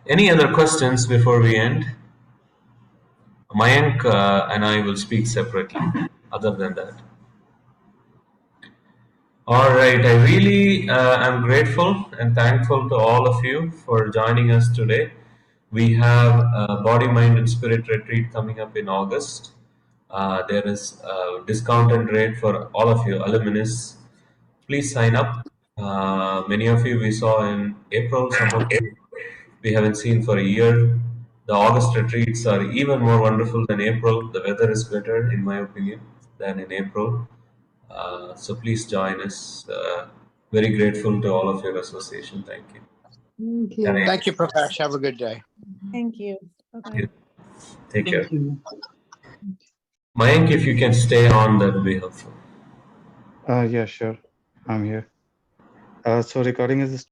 [SPEAKER 1] Any other questions before we end? Mayank and I will speak separately. Other than that. All right, I really am grateful and thankful to all of you for joining us today. We have a Body, Mind, and Spirit retreat coming up in August. There is a discounted rate for all of you alumnus. Please sign up. Many of you we saw in April, some of you we haven't seen for a year. The August retreats are even more wonderful than April. The weather is better, in my opinion, than in April. So please join us. Very grateful to all of your association. Thank you.
[SPEAKER 7] Thank you.
[SPEAKER 1] Correct.
[SPEAKER 4] Thank you, Prakash. Have a good day.
[SPEAKER 6] Thank you. Bye-bye.
[SPEAKER 1] Take care.
[SPEAKER 7] Thank you.
[SPEAKER 1] Mayank, if you can stay on, that would be helpful.
[SPEAKER 5] Yeah, sure. I'm here. So recording is